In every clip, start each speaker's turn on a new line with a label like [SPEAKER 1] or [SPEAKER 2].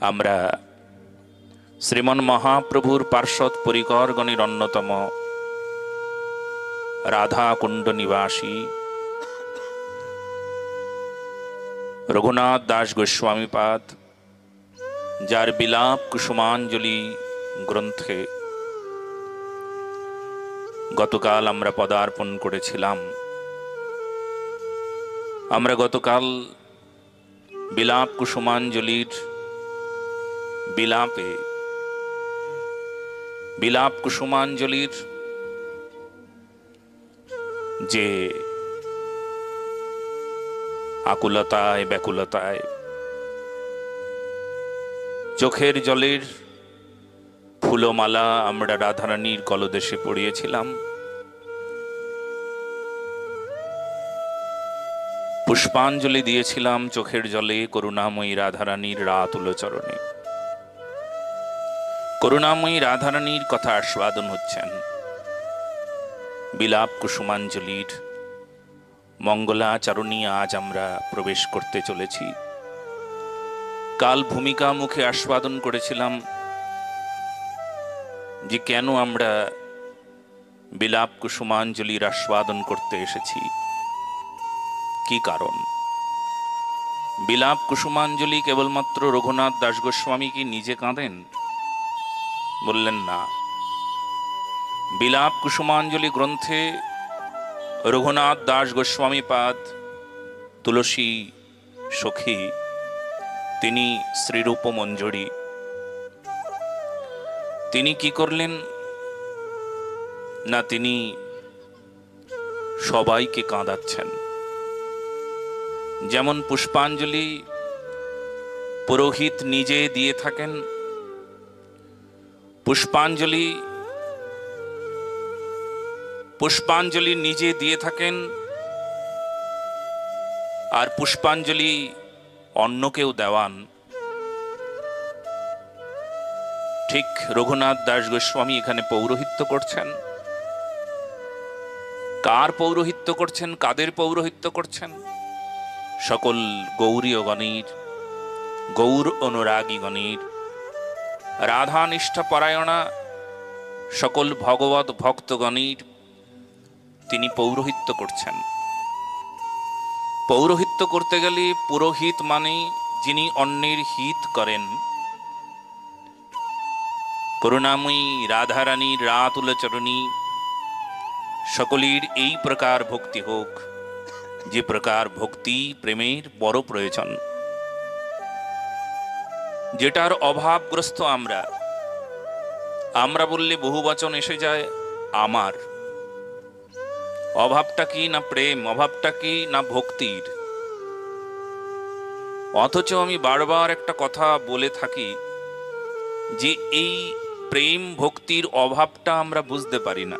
[SPEAKER 1] আমরা শ্রীমন মহাপ্রভুর পার্শ্বদ পরিকরগণের অন্যতম রাধা কুণ্ড নিবাসী রঘুনাথ দাস গোস্বামীপাদ, যার বিলাপ কুসুমাঞ্জলি গ্রন্থে গতকাল আমরা পদার্পণ করেছিলাম। আমরা গতকাল বিলাপ কুসুমাঞ্জলির বিলাপ কুসুমাঞ্জলির যে আকুলতায় ব্যাকুলতায় চোখের জলের ফুলমালা আমরা রাধারানীর কলদেশে পড়িয়েছিলাম। পুষ্পাঞ্জলি দিয়েছিলাম চোখের জলে করুণাময়ী রাধারানীর রাতুল চরণে। করুণাময়ী রাধারানীর কথা আস্বাদন হচ্ছেন। বিলাপ কুসুমাঞ্জলির মঙ্গলাচরণী আজ আমরা প্রবেশ করতে চলেছি। কাল ভূমিকা মুখে আস্বাদন করেছিলাম যে কেন আমরা বিলাপ কুসুমাঞ্জলির আস্বাদন করতে এসেছি, কি কারণ। বিলাপ কুসুমাঞ্জলি কেবলমাত্র রঘুনাথ দাস গোস্বামী কি নিজে কাঁদেন? বললেন না। বিলাপ কুসুমাঞ্জলি গ্রন্থে রঘুনাথ দাস গোস্বামীপাদ তুলসী সখী, তিনি শ্রীরূপ মঞ্জুরি, তিনি কি করলেন না, তিনি সবাইকে কাঁদাচ্ছেন। যেমন পুষ্পাঞ্জলি পুরোহিত নিজে দিয়ে থাকেন, পুষ্পাঞ্জলি নিজে দিয়ে থাকেন, আর পুষ্পাঞ্জলি অন্যকেও দেওয়ান। ঠিক রঘুনাথ দাস গোস্বামী এখানে পৌরোহিত্য করছেন। কার পৌরোহিত্য করছেন? কাদের পৌরোহিত্য করছেন? সকল গৌরীয়গণের, গৌর অনুরাগীগণের, রাধা নিষ্ঠা পরায়ণা সকল ভগবত ভক্তগণের তিনি পৌরোহিত্য করছেন। পৌরোহিত্য করতে গেলে পুরোহিত মানে যিনি অন্যের হিত করেন। করুণাময়ী রাধারানীর রাতুল চরণী সকলের এই প্রকার ভক্তি হোক, যে প্রকার ভক্তি প্রেমের বড় প্রয়োজন, যেটার অভাবগ্রস্ত আমরা বললে বহুবচন এসে যায় আমার। অভাবটা কি? না প্রেম। অভাবটা কি? না ভক্তির। অথচ আমি বারবার একটা কথা বলে থাকি যে এই প্রেম ভক্তির অভাবটা আমরা বুঝতে পারি না।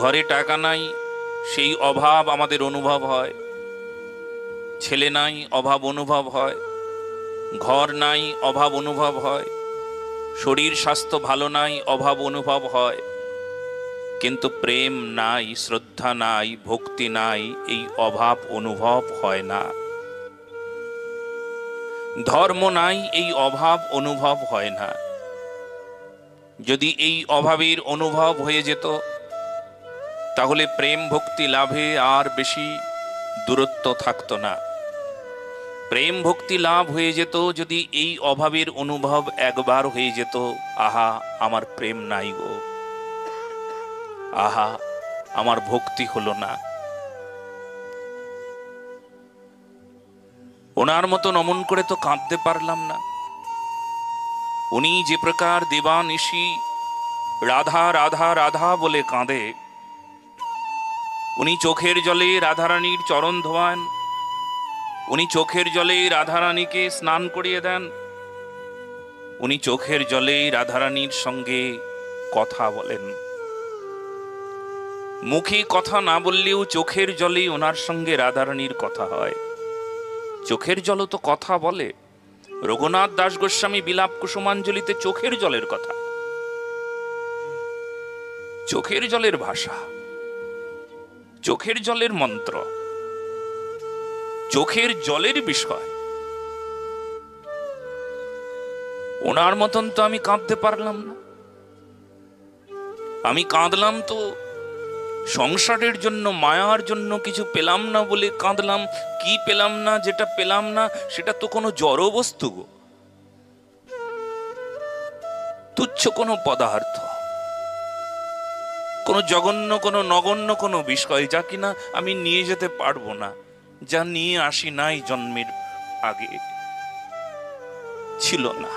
[SPEAKER 1] ঘরে টাকা নাই, সেই অভাব আমাদের অনুভব হয়। ছেলে নাই, অভাব অনুভব হয়। ঘর নাই, অভাব অনুভব হয়। শরীর স্বাস্থ্য ভালো নাই, অভাব অনুভব হয়। কিন্তু প্রেম নাই, শ্রদ্ধা নাই, ভক্তি নাই, এই অভাব অনুভব হয় না। ধর্ম নাই, এই অভাব অনুভব হয় না। যদি এই অভাবের অনুভব হয়ে যেত তাহলে প্রেম ভক্তি লাভে আর বেশি দূরত্ব থাকতো না। প্রেম ভক্তি লাভ হয়ে যেত যদি এই অভাবের অনুভব একবার হয়ে যেত, আহা আমার প্রেম নাই গো, আহা আমার ভক্তি হলো না। ওনার মতন অমন করে তো কাঁদতে পারলাম না। উনি যে প্রকার দিবানিশি রাধা রাধা রাধা বলে কাঁদে, উনি চোখের জলে রাধারানীর চরণ ধোয়ান, উনি চোখের জলে রাধারানীকে স্নান করিয়ে দেন, উনি চোখের জলে রাধারানীর সঙ্গে কথা বলেন। মুখে কথা না বললেও চোখের জলে ওনার সঙ্গে রাধারানীর কথা হয়। চোখের জলও তো কথা বলে। রঘুনাথ দাস গোস্বামী বিলাপ কুসুমাঞ্জলিতে চোখের জলের কথা, চোখের জলের ভাষা, চোখের জলের মন্ত্র, চোখের জলের বিষয় ওনার মতন তো আমি কাঁদতে পারলাম না। আমি কাঁদলাম তো সংসারের জন্য, মায়ার জন্য কিছু পেলাম না বলে কাঁদলাম। কি পেলাম না? যেটা পেলাম না সেটা তো কোনো জড় বস্তু গো, তুচ্ছ কোনো পদার্থ, কোনো জঘন্য, কোনো নগণ্য কোনো বিষয়, যা কিনা আমি নিয়ে যেতে পারবো না, যা নিয়ে আসি নাই জন্মের আগে, ছিল না।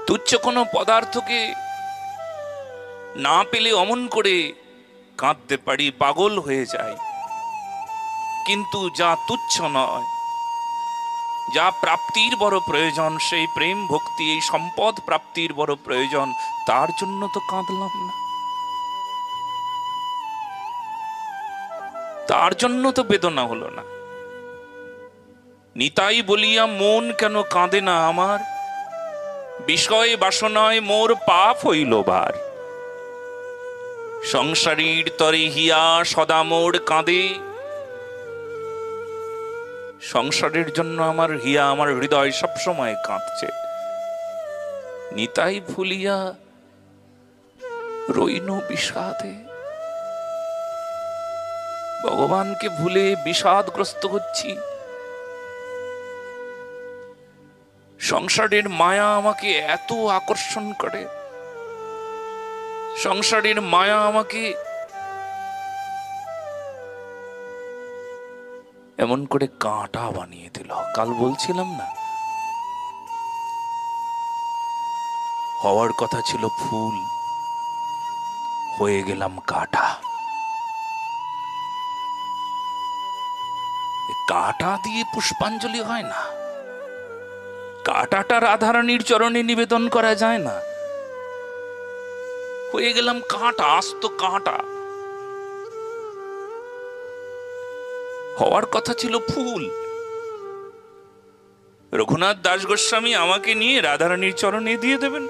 [SPEAKER 1] তুচ্ছ কোনো পদার্থকে না পেলে অমন করে কাঁদতে পারি, পাগল হয়ে যায়। কিন্তু যা তুচ্ছ নয়, যা প্রাপ্তির বড় প্রয়োজন, সেই প্রেম ভক্তি, এই সম্পদ প্রাপ্তির বড় প্রয়োজন, তার জন্য তো কাঁদলাম না, তার জন্য তো বেদনা হলো না। নিতাই বলিয়া মন কেন কাঁদে না আমার, বিষয় বাসনায় মোর পাপ হইল ভার। সংসারীর তরে হিয়া সদা মোর কাঁদে, সংসারের জন্য আমার হিয়া, আমার হৃদয় সবসময় কাঁদছে। নিতাই ভুলিয়া রইনু বিষাদে, ভগবানকে ভুলে বিষাদগ্রস্ত হচ্ছি। সংসারের মায়া আমাকে এত আকর্ষণ করে, সংসারের মায়া আমাকে এমন করে কাঁটা বানিয়ে দিল। কাল বলছিলাম না, হওয়ার কথা ছিল ফুল, হয়ে গেলাম কাঁটা। কাঁটা দিয়ে পুষ্পাঞ্জলি হয় না, কাঁটাটা রাধারানীর চরণে নিবেদন করা যায় না। হয়ে গেলাম কাঁটা, আস্ত কাঁটা। হওয়ার কথা ছিল ফুল। রঘুনাথ দাস গোস্বামী আমাকে নিয়ে রাধারানীর চরণে দিয়ে দেবেন,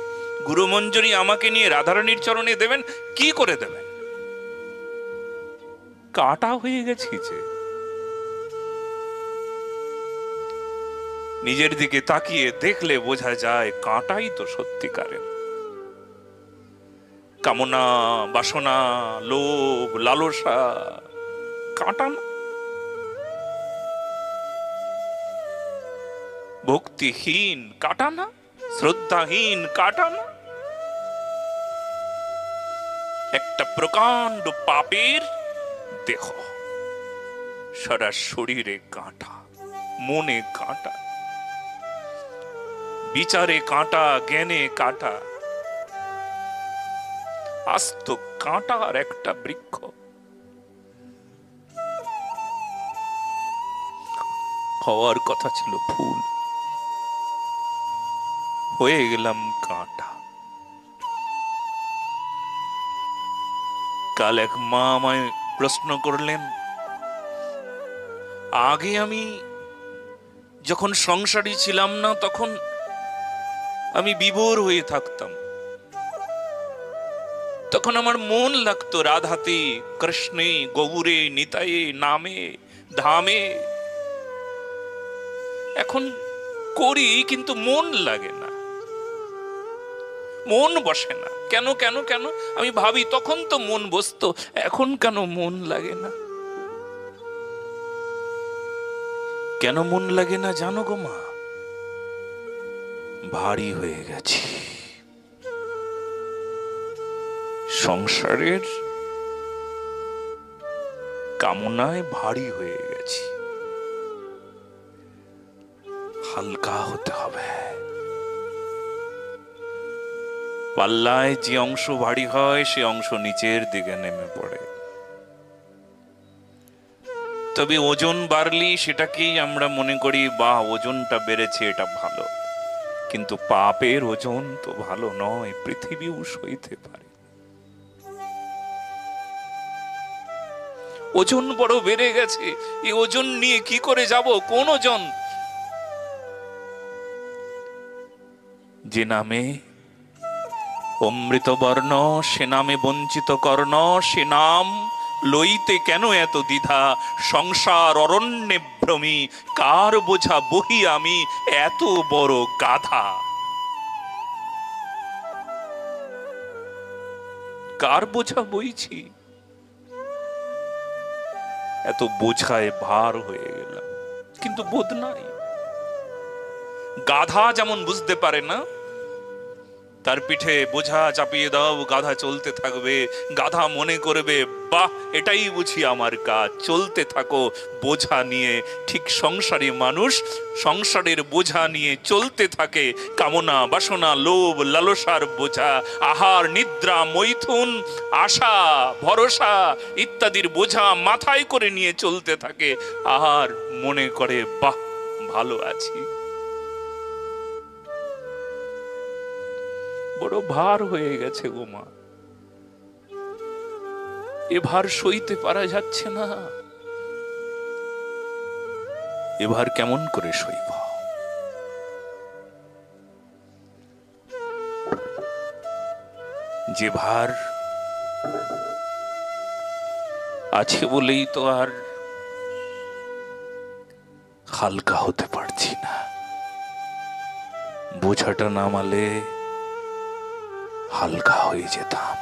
[SPEAKER 1] গুরুমঞ্জরি আমাকে নিয়ে রাধারানীর চরণে দেবেন, কি করে দেবেন? কাঁটা হয়ে গেছি যে। নিজের দিকে তাকিয়ে দেখলে বোঝা যায় কাঁটাই তো সত্যিকারের। কামনা, বাসনা, লোভ, লালসা কাঁটা না? ভক্তিহীন কাঁটা না? শ্রদ্ধাহীন কাঁটা না? একটা প্রকাণ্ড পাপের দেহ, সারা শরীরে কাঁটা, মনে কাঁটা, বিচারে কাঁটা, জ্ঞানে কাঁটা, আস্ত কাঁটার একটা বৃক্ষ। হওয়ার কথা ছিল ফুল, হয়ে গেলাম কাঁটা। কাল এক মা আমায় প্রশ্ন করলেন, আগে আমি যখন সংসারী ছিলাম না তখন আমি বিভোর হয়ে থাকতাম, তখন আমার মন লাগতো রাধাতে, কৃষ্ণে, গৌরে, নিতায়ে, নামে, ধামে। এখন করি কিন্তু মন লাগে না, মন বসে না। কেন কেন কেন? আমি ভাবি তখন তো মন বসতো, এখন কেন মন লাগে না? কেন মন লাগে না জানো গো মা? ভারী হয়ে গেছি, সংসারের কামনায় ভারী হয়ে গেছি। হালকা হতে হবে। পাল্লায় যে অংশ ভারী হয় সে অংশ নিচের দিকে নেমে পড়ে। তবে ওজন বাড়লি সেটাকেই আমরা মনে করি, বা ওজনটা বেড়েছে, এটা ভালো। কিন্তু পাপের ওজন তো ভালো নয়, পৃথিবীও সইতে পারে। ওজন বড় বেড়ে গেছে, এই ওজন নিয়ে কি করে যাব? কোন ওজন? যে নামে অমৃত বর্ণ, সে নামে বঞ্চিত কর্ণ, সে নাম লইতে কেন এত দ্বিধা? সংসার অরণ্যে ভ্রমি, কার বোঝা বহি আমি এত বড় গাধা। কার বোঝা বইছি? এত বোঝায় ভার হয়ে গেলাম, কিন্তু বোধ নাই। গাধা যেমন বুঝতে পারে না, তার পিঠে বোঝা চাপিয়ে দাও, গাধা চলতে থাকবে। গাধা মনে করবে, বাহ, এটাই বুঝি আমার কাজ, চলতে থাকো বোঝা নিয়ে। ঠিক সংসারে মানুষ সংসারের বোঝা নিয়ে চলতে থাকে। কামনা, বাসনা, লোভ, লালসার বোঝা, আহার, নিদ্রা, মৈথুন, আশা, ভরসা ইত্যাদির বোঝা মাথায় করে নিয়ে চলতে থাকে। আর মনে করে, বাহ, ভালো আছি। বড় ভার হয়ে গেছে গো মা, এ ভার সইতে পারা যাচ্ছে না। এ ভার কেমন করে সইব? যে ভার আছে বলেই তো আর হালকা হতে পারছি না। বোঝাটা নামালে হালকা হয়ে যেতাম।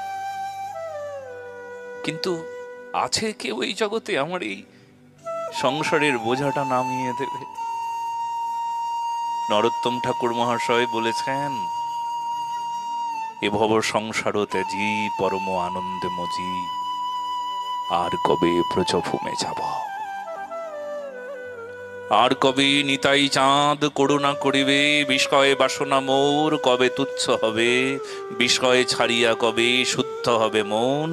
[SPEAKER 1] কিন্তু আছে কেউ এই জগতে আমার এই সংসারের বোঝাটা নামিয়ে দেবে? নরোত্তম ঠাকুর মহাশয় বলেছেন, এ ভব সংসার ত্যাজি পরম আনন্দে মজি, আর কবে ব্রজভূমে যাব? আর কবে নিতাই চাঁদ করুণা করিবে? বিষয়ে বাসনা মোর কবে তুচ্ছ হবে? বিষয় ছাড়িয়া কবে শুদ্ধ হবে মন?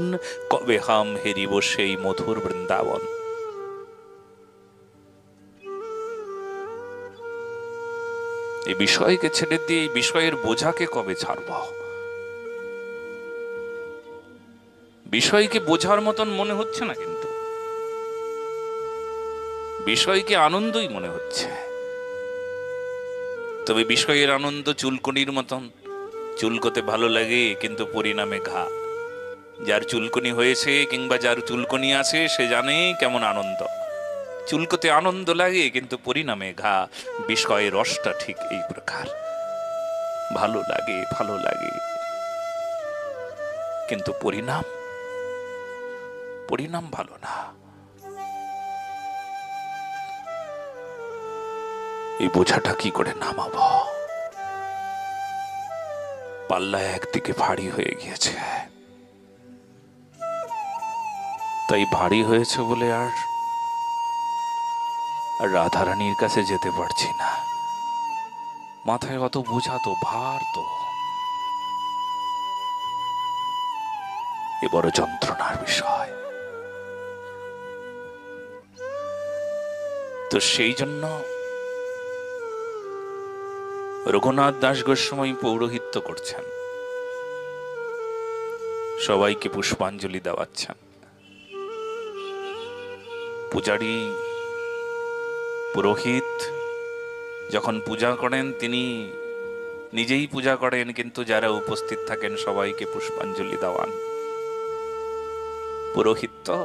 [SPEAKER 1] কবে হাম হেরিব সেই মধুর বৃন্দাবন? এই বিষয়কে ছেড়ে দিয়ে এই বিষয়ের বোঝাকে কবে ছাড়ব? বিষয়কে বোঝার মতন মনে হচ্ছে না, কিন্তু বিষয়কে আনন্দই মনে হচ্ছে। তবে বিষয়ের আনন্দ চুলকুনির মতন, চুলকোতে ভালো লাগে কিন্তু পরিণামে ঘা। যার চুলকুনি হয়েছে কিংবা যার চুলকুনি আছে সে জানে কেমন আনন্দ। চুলকোতে আনন্দ লাগে কিন্তু পরিণামে ঘা। বিষয়ের রসটা ঠিক এই প্রকার, ভালো লাগে ভালো লাগে, কিন্তু পরিণাম ভালো না। এই বোঝাটা কি করে নামাব? পাল্লা একদিকে ভারী হয়ে গিয়েছে। তাই ভারী হয়েছে বলে আর রাধারানীর কাছে যেতে পারছি না। মাথায় অত বোঝা তো, ভার তো, এ বড় যন্ত্রণার বিষয়। তো সেই জন্য রঘুনাথ দাস গোস্বামী পৌরোহিত্য করছেন, সবাইকে পুষ্পাঞ্জলি দেওয়াচ্ছেন। পূজারী পুরোহিত যখন পূজা করেন তিনি নিজেই পূজা করেন, কিন্তু যারা উপস্থিত থাকেন সবাইকে পুষ্পাঞ্জলি দেওয়ান। পুরোহিত তো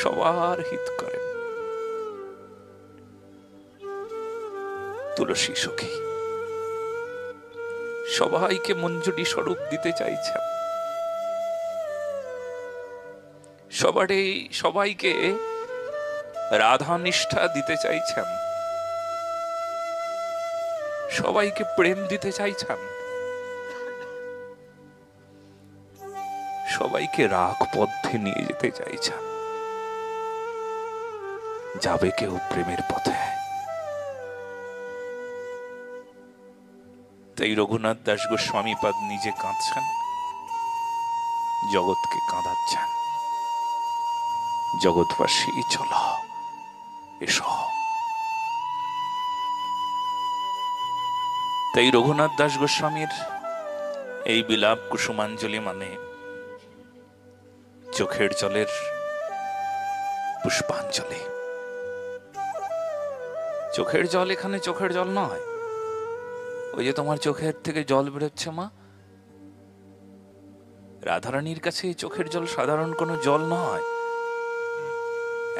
[SPEAKER 1] সবার হিত করেন। তুলসী সখী সবাইকে মঞ্জুরি স্বরূপ দিতে চাইছেন, সবাইকে রাধা নিষ্ঠা দিতে চাইছেন, সবাইকে প্রেম দিতে চাইছেন, সবাইকে রাগ পথে নিয়ে যেতে চাইছেন। যাবে কেউ প্রেমের পথে। তাই রঘুনাথ দাস গোস্বামী পাদ নিজে কাঁদছেন, জগৎকে কাঁদাচ্ছেন। জগৎবাসী চলো এসো। তাই রঘুনাথ দাস গোস্বামীর এই বিলাপ কুসুমাঞ্জলি মানে চোখের জলের পুষ্পাঞ্জলি। চোখের জল এখানে চোখের জল নয়, ওই যে তোমার চোখের থেকে জল বেরোচ্ছে মা, রাধারানীর কাছে চোখের জল সাধারণ কোনো জল নয়।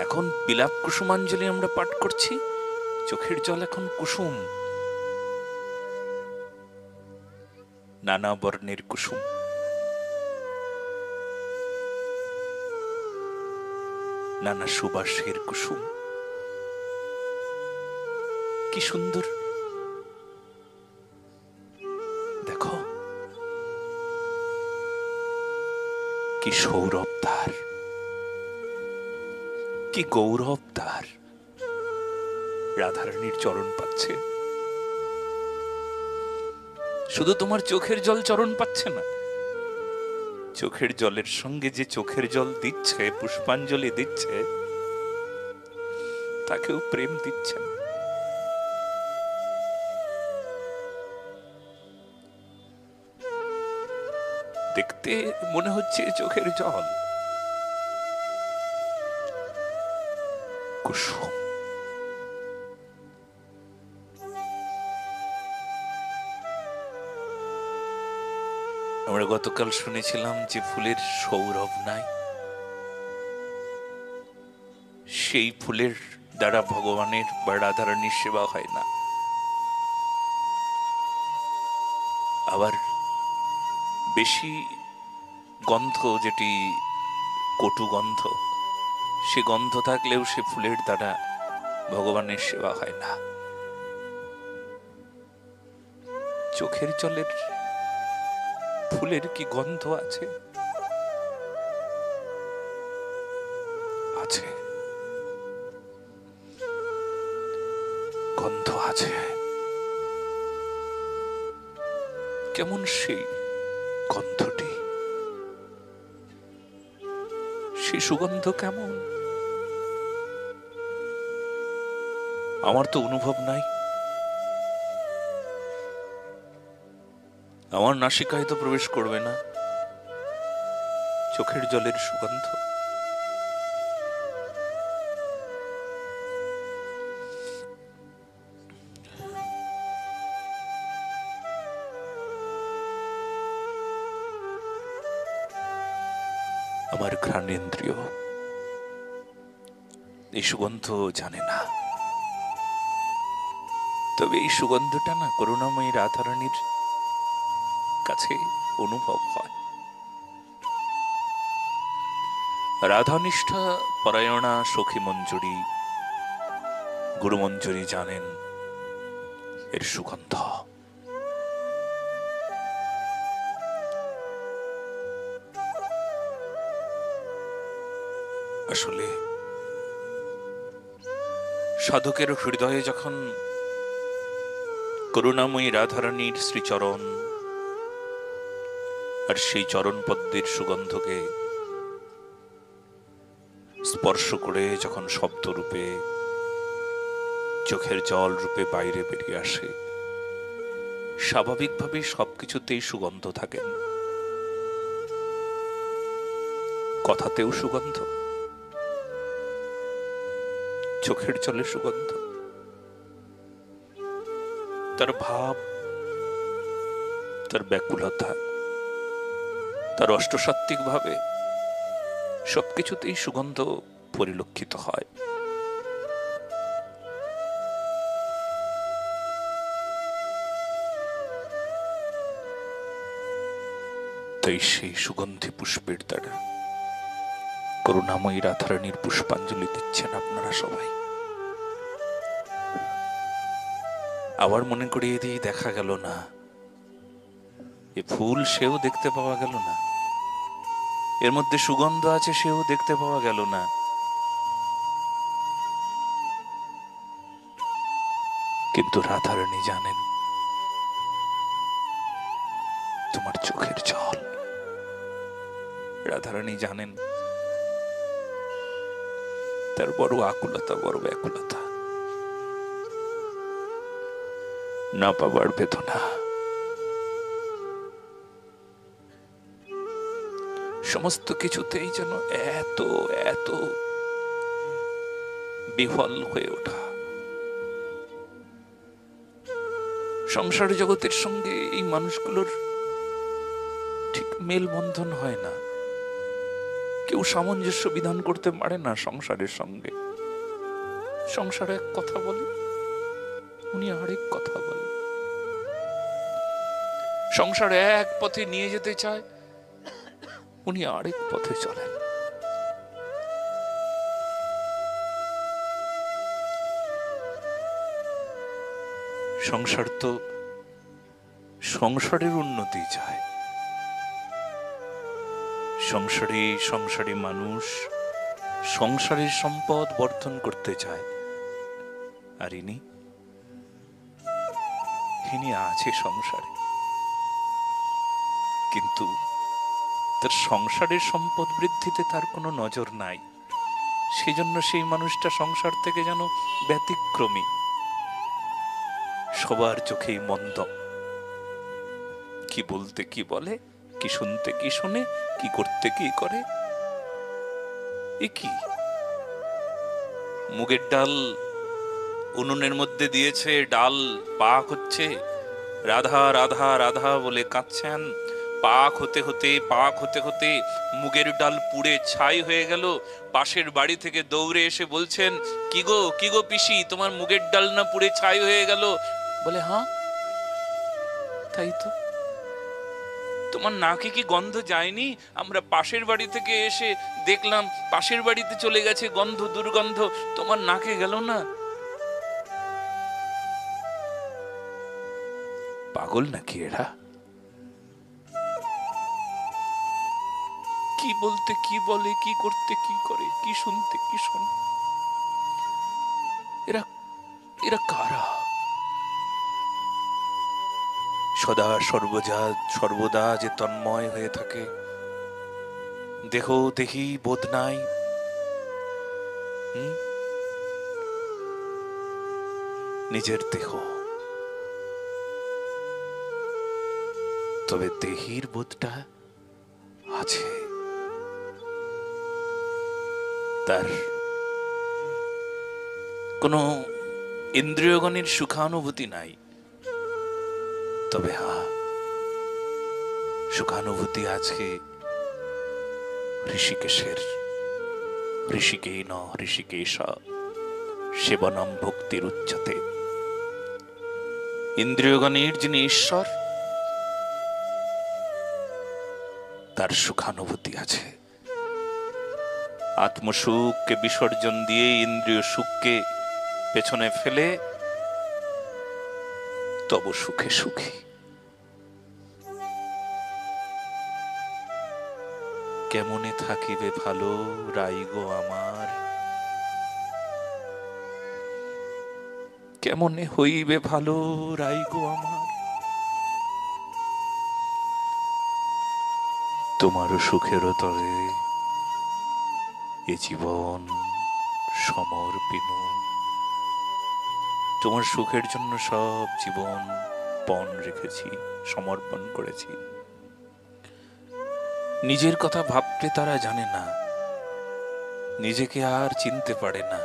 [SPEAKER 1] এখন বিলাপ কুসুমাঞ্জলি আমরা পাঠ করছি, চোখের জল এখন কুসুম, নানা বর্ণের কুসুম। নানা সুবাসের কুসুম। কি সুন্দর দেখো, কি সৌরভ তার, কি গৌরব তার। রাধারানীর চরণ পাচ্ছে, শুধু তোমার চোখের জল চরণ পাচ্ছে না, চোখের জলের সঙ্গে যে চোখের জল দিচ্ছে, পুষ্পাঞ্জলি দিচ্ছে, তাকেও প্রেম দিচ্ছেন। দেখতে মনে হচ্ছে চোখের জল কুসুম। আমরা গতকাল শুনেছিলাম যে ফুলের সৌরভ নাই, সেই ফুলের দ্বারা ভগবানের বা রাধারানীর সেবা হয় না। আবার বেশি গন্ধ, যেটি কটু গন্ধ, সে গন্ধ থাকলেও সে ফুলের দ্বারা ভগবানের সেবা হয় না। চোখের জলের ফুলের কি গন্ধ আছে? আছে, গন্ধ আছে। কেমন সেই গন্ধটি, সেই সুগন্ধ কেমন? আমার তো অনুভব নাই, আমার নাসিকায় তো প্রবেশ করবে না চোখের জলের সুগন্ধ। আমার ঘ্রাণেন্দ্রিয় এই সুগন্ধ জানে না, তবে এই সুগন্ধটা না করুণাময়ী রাধারানীর কাছে অনুভব হয়। রাধানিষ্ঠা পরায়ণা সখী মঞ্জুরি, গুরু মঞ্জুরি জানেন এর সুগন্ধ। আসলে সাধকের হৃদয়ে যখন করুণাময়ী রাধারানীর শ্রীচরণ আর সেই চরণ পদ্মের সুগন্ধকে স্পর্শ করে যখন শব্দ রূপে, চোখের জল রূপে বাইরে বেরিয়ে আসে, স্বাভাবিকভাবেই সবকিছুতেই সুগন্ধ থাকেন। কথাতেও সুগন্ধ, চোখের জলে সুগন্ধ, তার ভাব, তার ব্যাকুলতা, তার অষ্টসাত্ত্বিক ভাবে সবকিছুতেই সুগন্ধ পরিলক্ষিত হয়। তাই সেই সুগন্ধি পুষ্পের দ্বারা করুণাময়ী রাধারানীর পুষ্পাঞ্জলি দিচ্ছেন আপনারা সবাই। আবার মনে করিয়ে দিয়ে দেখা গেল না এ ফুল, সেও দেখতে পাওয়া গেল না, এর মধ্যে সুগন্ধ আছে সেও দেখতে পাওয়া গেল না, কিন্তু রাধারানী জানেন তোমার চোখের জল। রাধারানী জানেন তার বড় আকুলতা, বড় ব্যাকুলতা, না পাবার বেদনা। সমস্ত কিছুতেই যেন এত এত বিফল হয়ে ওঠা। সংসার জগতের সঙ্গে এই মানুষগুলোর ঠিক মেলবন্ধন হয় না, কেউ সামঞ্জস্য বিধান করতে পারে না সংসারের সঙ্গে। সংসারে এক কথা বলে, উনি আরেক কথা বলে। সংসারে এক পথে নিয়ে যেতে চায়, উনি আরেক পথে চলেন। সংসার তো সংসারের উন্নতি চায়, সংসারে মানুষ সংসারের সম্পদ বর্ধন করতে চায়। আর ইনি আছে সংসারে, কিন্তু তার সংসারের সম্পদ বৃদ্ধিতে তার কোনো নজর নাই। সেজন্য সেই মানুষটা সংসার থেকে যেন ব্যতিক্রমী, সবার চোখেই মন্দ। কি বলতে কি বলে, কি শুনতে কি শুনে, কি করতে কি করে। এ কি, মুগের ডাল উনুনের মধ্যে দিয়েছে, ডাল পাক হচ্ছে, রাধা রাধা রাধা বলে কাঁদছেন। পাক হতে হতে মুগের ডাল পুড়ে ছাই হয়ে গেল। পাশের বাড়ি থেকে দৌড়ে এসে বলছেন, কি গো পিসি, তোমার মুগের ডাল না পুড়ে ছাই হয়ে গেল? বলে, হ্যাঁ তাই তো, তোমার নাকে কি গন্ধ যায়নি? আমরা পাশের বাড়ি থেকে এসে দেখলাম পাশের বাড়িতে চলে গেছে গন্ধ, দুর্গন্ধ, তোমার নাকে গেল না? পাগল নাকি এরা? কি বলতে কি বলে, কি করতে কি করে, কি শুনতে কি শোনে। এরা কারা? সদা সর্বদা যে তন্ময় হয়ে থাকে, দেহ দেহি বোধ নাই। নিজের দেহ, তবে দেহির বোধটা আছে। তার কোনো ইন্দ্রিয়গণের সুখানুভূতি নাই, তবে হ্যাঁ, সুখানুভূতি আছে ঋষিকেশের। ঋষিকেন ঋষিকেশ সেবনম ভক্তির উচ্চতে। ইন্দ্রিয়গণের যিনি ঈশ্বর, তার সুখানুভূতি আছে। আত্মসুখকে বিসর্জন দিয়ে ইন্দ্রিয় সুখকে পেছনে ফেলে তব সুখে সুখী। কেমনে থাকিবে ভালো রাইগো আমার, কেমনে হইবে ভালো রাইগো আমার। তোমারও সুখেরও তবে এ জীবন সমর্পিত। তোমার সুখের জন্য সব জীবন পণ রেখেছি, সমর্পণ করেছি। নিজের কথা ভাবতে তারা জানে না, নিজেকে আর চিনতে পারে না।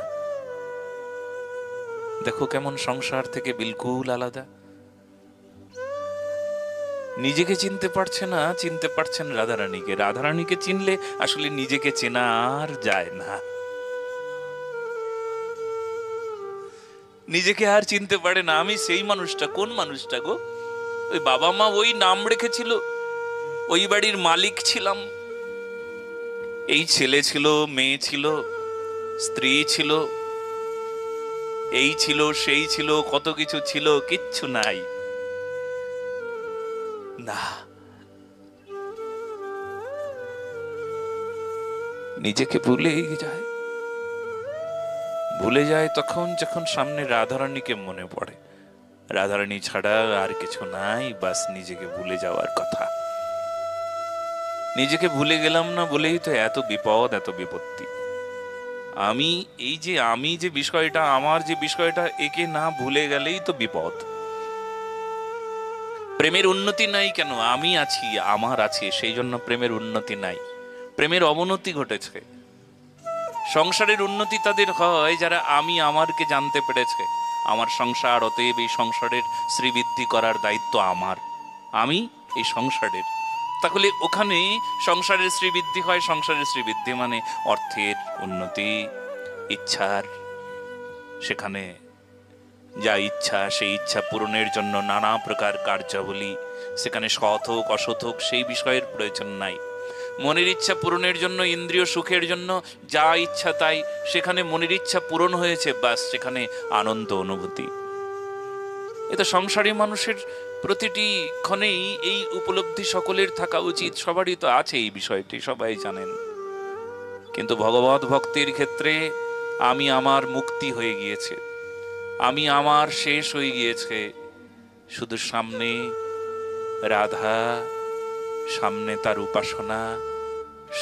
[SPEAKER 1] দেখো কেমন সংসার থেকে বিলকুল আলাদা। নিজেকে চিনতে পারছে না, চিনতে পারছেন রাধারানীকে। রাধারানীকে চিনলে আসলে নিজেকে চেনা আর যায় না। নিজেকে আর চিনতে পারে না। আমি সেই মানুষটা, কোন মানুষটা গো? ওই বাবা মা ওই নাম রেখেছিল, ওই বাড়ির মালিক ছিলাম, এই ছেলে ছিল, মেয়ে ছিল, স্ত্রী ছিল, এই ছিল সেই ছিল, কত কিছু ছিল, কিচ্ছু নাই। না, নিজেকে ভুলে যায় তখন যখন সামনে রাধারানীকে মনে পড়ে। রাধারানী ছাড়া আর কিছু নাই, বাস নিজেকে ভুলে যাওয়ার কথা। নিজেকে ভুলে গেলাম না বলেই তো এত বিপদ, এত বিপত্তি। আমি যে বিষয়টা, আমার যে বিষয়টা, একে না ভুলে গেলেই তো বিপদ। প্রেমের উন্নতি নাই কেন? আমি আছি, আমার আছে, সেই জন্য প্রেমের উন্নতি নাই। প্রেমের অবনতি ঘটেছে। সংসারের উন্নতি তাদের হয় যারা আমি আমারকে জানতে পেরেছে। আমার সংসার, অতএব এই সংসারের শ্রীবৃদ্ধি করার দায়িত্ব আমার, আমি এই সংসারের। তাহলে ওখানে সংসারের শ্রীবৃদ্ধি হয়। সংসারের শ্রীবৃদ্ধি মানে অর্থের উন্নতি, ইচ্ছার, সেখানে যা ইচ্ছা সেই ইচ্ছা পূরণের জন্য নানা প্রকার কার্যাবলী। সেখানে সৎ হোক অসৎ হোক সেই বিষয়ের প্রয়োজন নাই। মনের ইচ্ছা পূরণের জন্য, ইন্দ্রিয় সুখের জন্য যা ইচ্ছা তাই, সেখানে মনের ইচ্ছা পূরণ হয়েছে, বাস সেখানে আনন্দ অনুভূতি। এটা সংসারী মানুষের প্রতিটি ক্ষণেই এই উপলব্ধি সকলের থাকা উচিত। সবারই তো আছে এই বিষয়টি, সবাই জানেন। কিন্তু ভগবত ভক্তির ক্ষেত্রে আমি আমার মুক্তি হয়ে গিয়েছে, আমি আমার শেষ হয়ে গিয়েছে। শুধু সামনে রাধা, সামনে তার উপাসনা,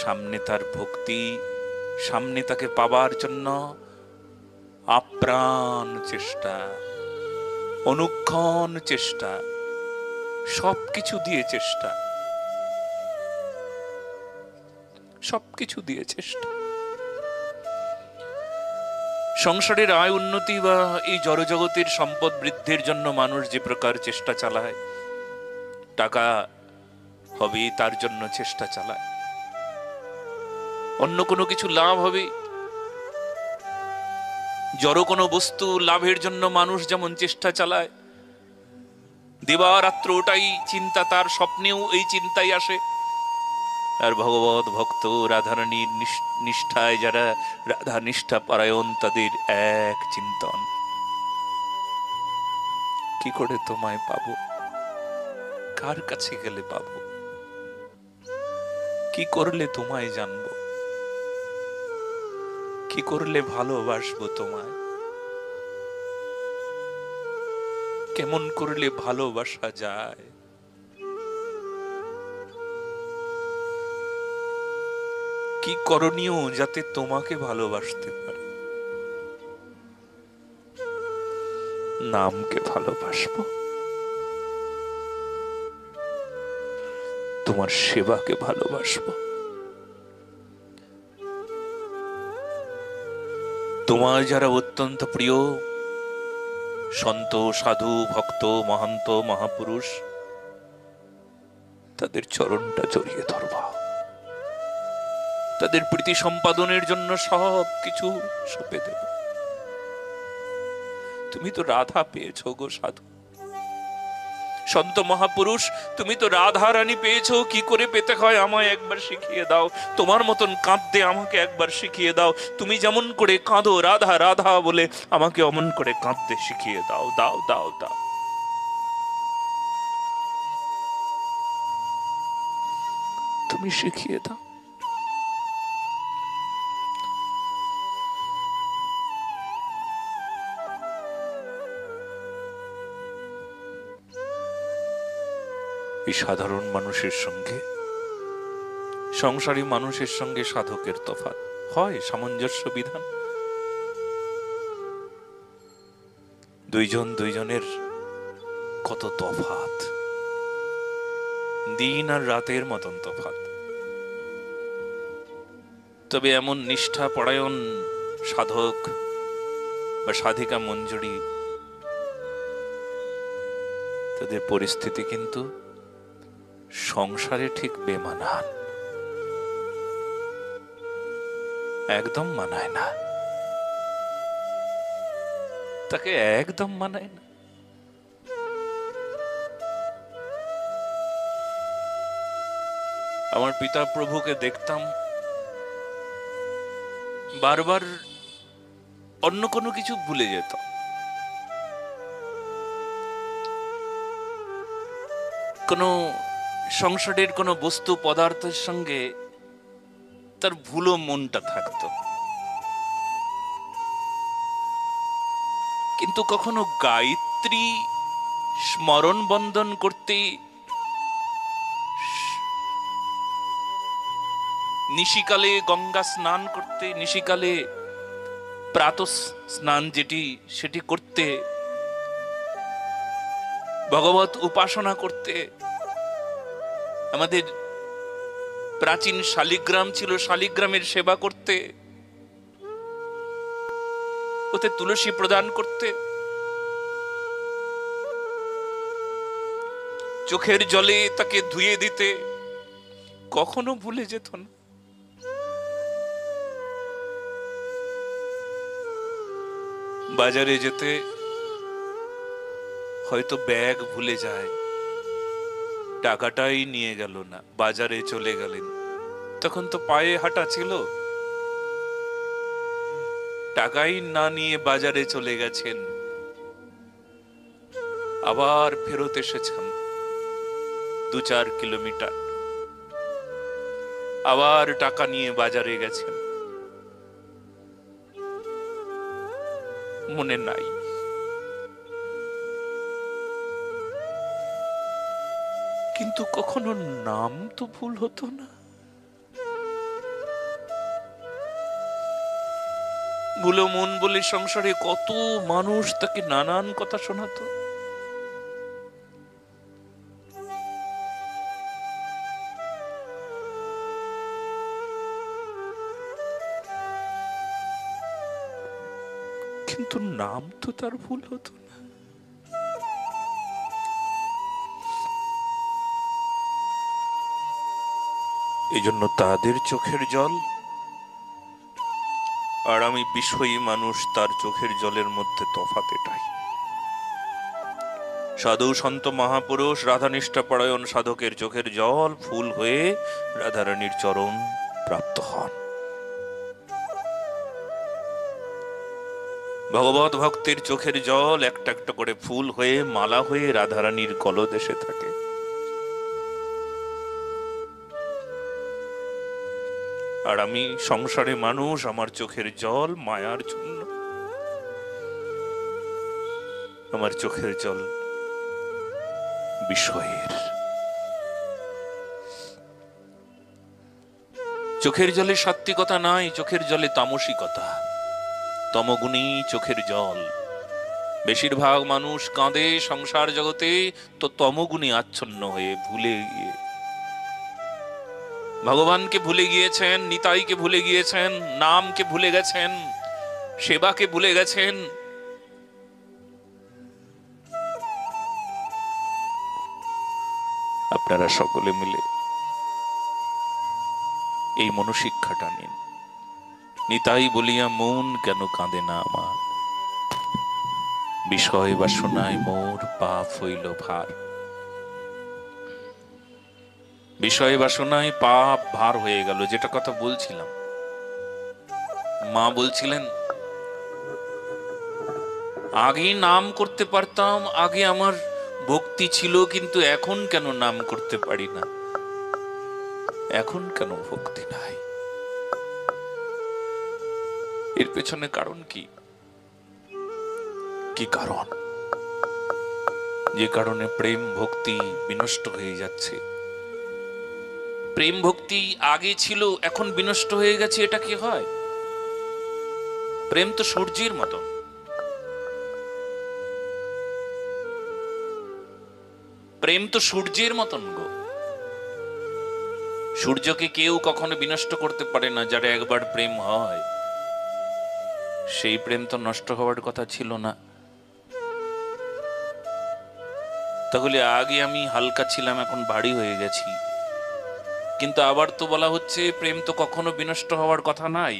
[SPEAKER 1] সামনে তার ভক্তি, সামনে তাকে পাবার জন্য আপ্রাণ চেষ্টা, অনুক্ষণ চেষ্টা, সবকিছু দিয়ে চেষ্টা, সবকিছু দিয়ে চেষ্টা। সংসারের আয় উন্নতি বা এই জড়জগতের সম্পদ বৃদ্ধির জন্য মানুষ যে প্রকার চেষ্টা চালায়, টাকা হবে তার জন্য চেষ্টা চালায়, অন্য কোনো কিছু লাভ হবে, জড় কোনো বস্তু লাভের জন্য মানুষ যেমন চেষ্টা চালায়, দিবারাত্র ওটাই চিন্তা, তার স্বপ্নেও এই চিন্তাই আসে। আর ভগবত ভক্ত রাধারানীর নিষ্ঠায় যারা রাধা নিষ্ঠা পরায়ণ, তাদের এক চিন্তন, কি করে তোমায় পাবো, কার কাছে গেলে পাবো, কি করলে তোমায় জানবো, কি করলে ভালোবাসবো তোমায়, কেমন করলে ভালোবাসা যায়, কি করণীয় যাতে তোমাকে ভালোবাসতে পারে। নামকে ভালোবাসবো, তোমার সেবাকে ভালোবাসবো, তোমার যারা অত্যন্ত প্রিয় সন্ত, সাধু, ভক্ত, মহান্ত, মহাপুরুষ, তাদের চরণটা জড়িয়ে ধরবা, তাদের প্রীতি সম্পাদনের জন্য সব কিছু সঁপে দেবে। তুমি তো রাধা পেয়েছো গো সাধু, সন্ত মহাপুরুষ, তুমি তো রাধা রানী পেয়েছো, কি করে পেতে হয় আমায় একবার শিখিয়ে দাও। তোমার মতন কাঁদতে আমাকে একবার শিখিয়ে দাও। তুমি যেমন করে কাঁদো রাধা রাধা বলে, আমাকে অমন করে কাঁদতে শিখিয়ে দাও। দাও দাও দাও, তুমি শিখিয়ে দাও। এই সাধারণ মানুষের সঙ্গে, সংসারী মানুষের সঙ্গে সাধকের তফাৎ হয়, সামঞ্জস্য বিধান। দুইজন দুইজনের কত তফাৎ, দিন আর রাতের মতন তফাৎ। তবে এমন নিষ্ঠা পরায়ণ সাধক বা সাধিকা মঞ্জুরি, তাদের পরিস্থিতি কিন্তু সংসারে ঠিক বেমানান, একদম মানায় না, তাকে একদম মানায় না। আমার পিতা প্রভুকে দেখতাম বারবার অন্য কোনো কিছু ভুলে যেত, কোনো সংসারের কোনো বস্তু পদার্থের সঙ্গে তার ভুলো মনটা থাকতো, কিন্তু কখনো গায়ত্রী স্মরণ বন্দন করতে, নিশিকালে গঙ্গা স্নান করতে, নিশিকালে প্রাতঃ স্নান সেটি করতে, ভগবত উপাসনা করতে, আমাদের প্রাচীন শালিগ্রাম ছিল, শালিগ্রামের সেবা করতে, ওতে তুলসী প্রদান করতে, চোখের জলে তাকে ধুয়ে দিতে, কখনো ভুলে যেত না। বাজারে যেতে হয়তো ব্যাগ ভুলে যায়, টাকাটাই নিয়ে গেল না, বাজারে চলে গেলেন, তখন তো পায়ে হাঁটা ছিল, টাকাই না নিয়ে বাজারে চলে গেছেন, আবার ফেরত এসেছেন 2-4 কিলোমিটার, আবার টাকা নিয়ে বাজারে গেছেন, মনে নাই। কিন্তু কখনো নাম তো ভুল হতো না। ভুলো মন বলে সংসারে কত মানুষ তাকে নানান কথা শোনাতো। কিন্তু নাম তো তার ভুল হতো না। এই জন্য তাদের চোখের জল আর আমি বিষয়ী মানুষ, তার চোখের জলের মধ্যে তফাৎ এটাই। সাধু সন্ত মহাপুরুষ রাধানিষ্ঠা পরায়ণ সাধকের চোখের জল ফুল হয়ে রাধারানীর চরণ প্রাপ্ত হন। ভগবত ভক্তের চোখের জল একটা একটা করে ফুল হয়ে মালা হয়ে রাধারানীর গলদেশে থাকে। আর আমি সংসারে মানুষ, আমার চোখের জল মায়ার জন্য, আমার চোখের জল বিষয়ের। চোখের জলে সাত্ত্বিকতা নাই, চোখের জলে তামসিকতা, তমগুণী চোখের জল। বেশিরভাগ মানুষ কাঁদে সংসার জগতে তো তমগুণী আচ্ছন্ন হয়ে, ভুলে গিয়ে ভগবানকে ভুলে গিয়েছেন, নিতাইকে ভুলে গিয়েছেন, নামকে ভুলে গেছেন, সেবাকে ভুলে গেছেন। আপনারা সকলে মিলে এই মনোশিক্ষাটা নিন। নিতাই বলিয়া মন কেন কাঁদে না আমার, বিষয় বাসনায় মোর পাপ হইল ভার। বিষয় বাসনায় পাপ ভার হয়ে গেল। যেটা কথা বলছিলাম, মা বলছিলেন আগে নাম করতে পারতাম, আগে আমার ভক্তি ছিল, কিন্তু এখন কেন নাম করতে পারি না, এখন কেন ভক্তি নাই? এর পেছনে কারণ কি? কি কারণ? যে কারণে প্রেম ভক্তি বিনষ্ট হয়ে যাচ্ছে। প্রেম ভক্তি আগে ছিল, এখন বিনষ্ট হয়ে গেছে। এটা কি হয়? প্রেম তো সূর্যের মতন। প্রেম তো সূর্যের মতন গো। সূর্যকে কেউ কখনো বিনষ্ট করতে পারে না। যারা একবার প্রেম হয়, সেই প্রেম তো নষ্ট হওয়ার কথা ছিল না। তাহলে আগে আমি হালকা ছিলাম, এখন ভারী হয়ে গেছি। কিন্তু আবার তো বলা হচ্ছে প্রেম তো কখনো বিনষ্ট হওয়ার কথা নাই।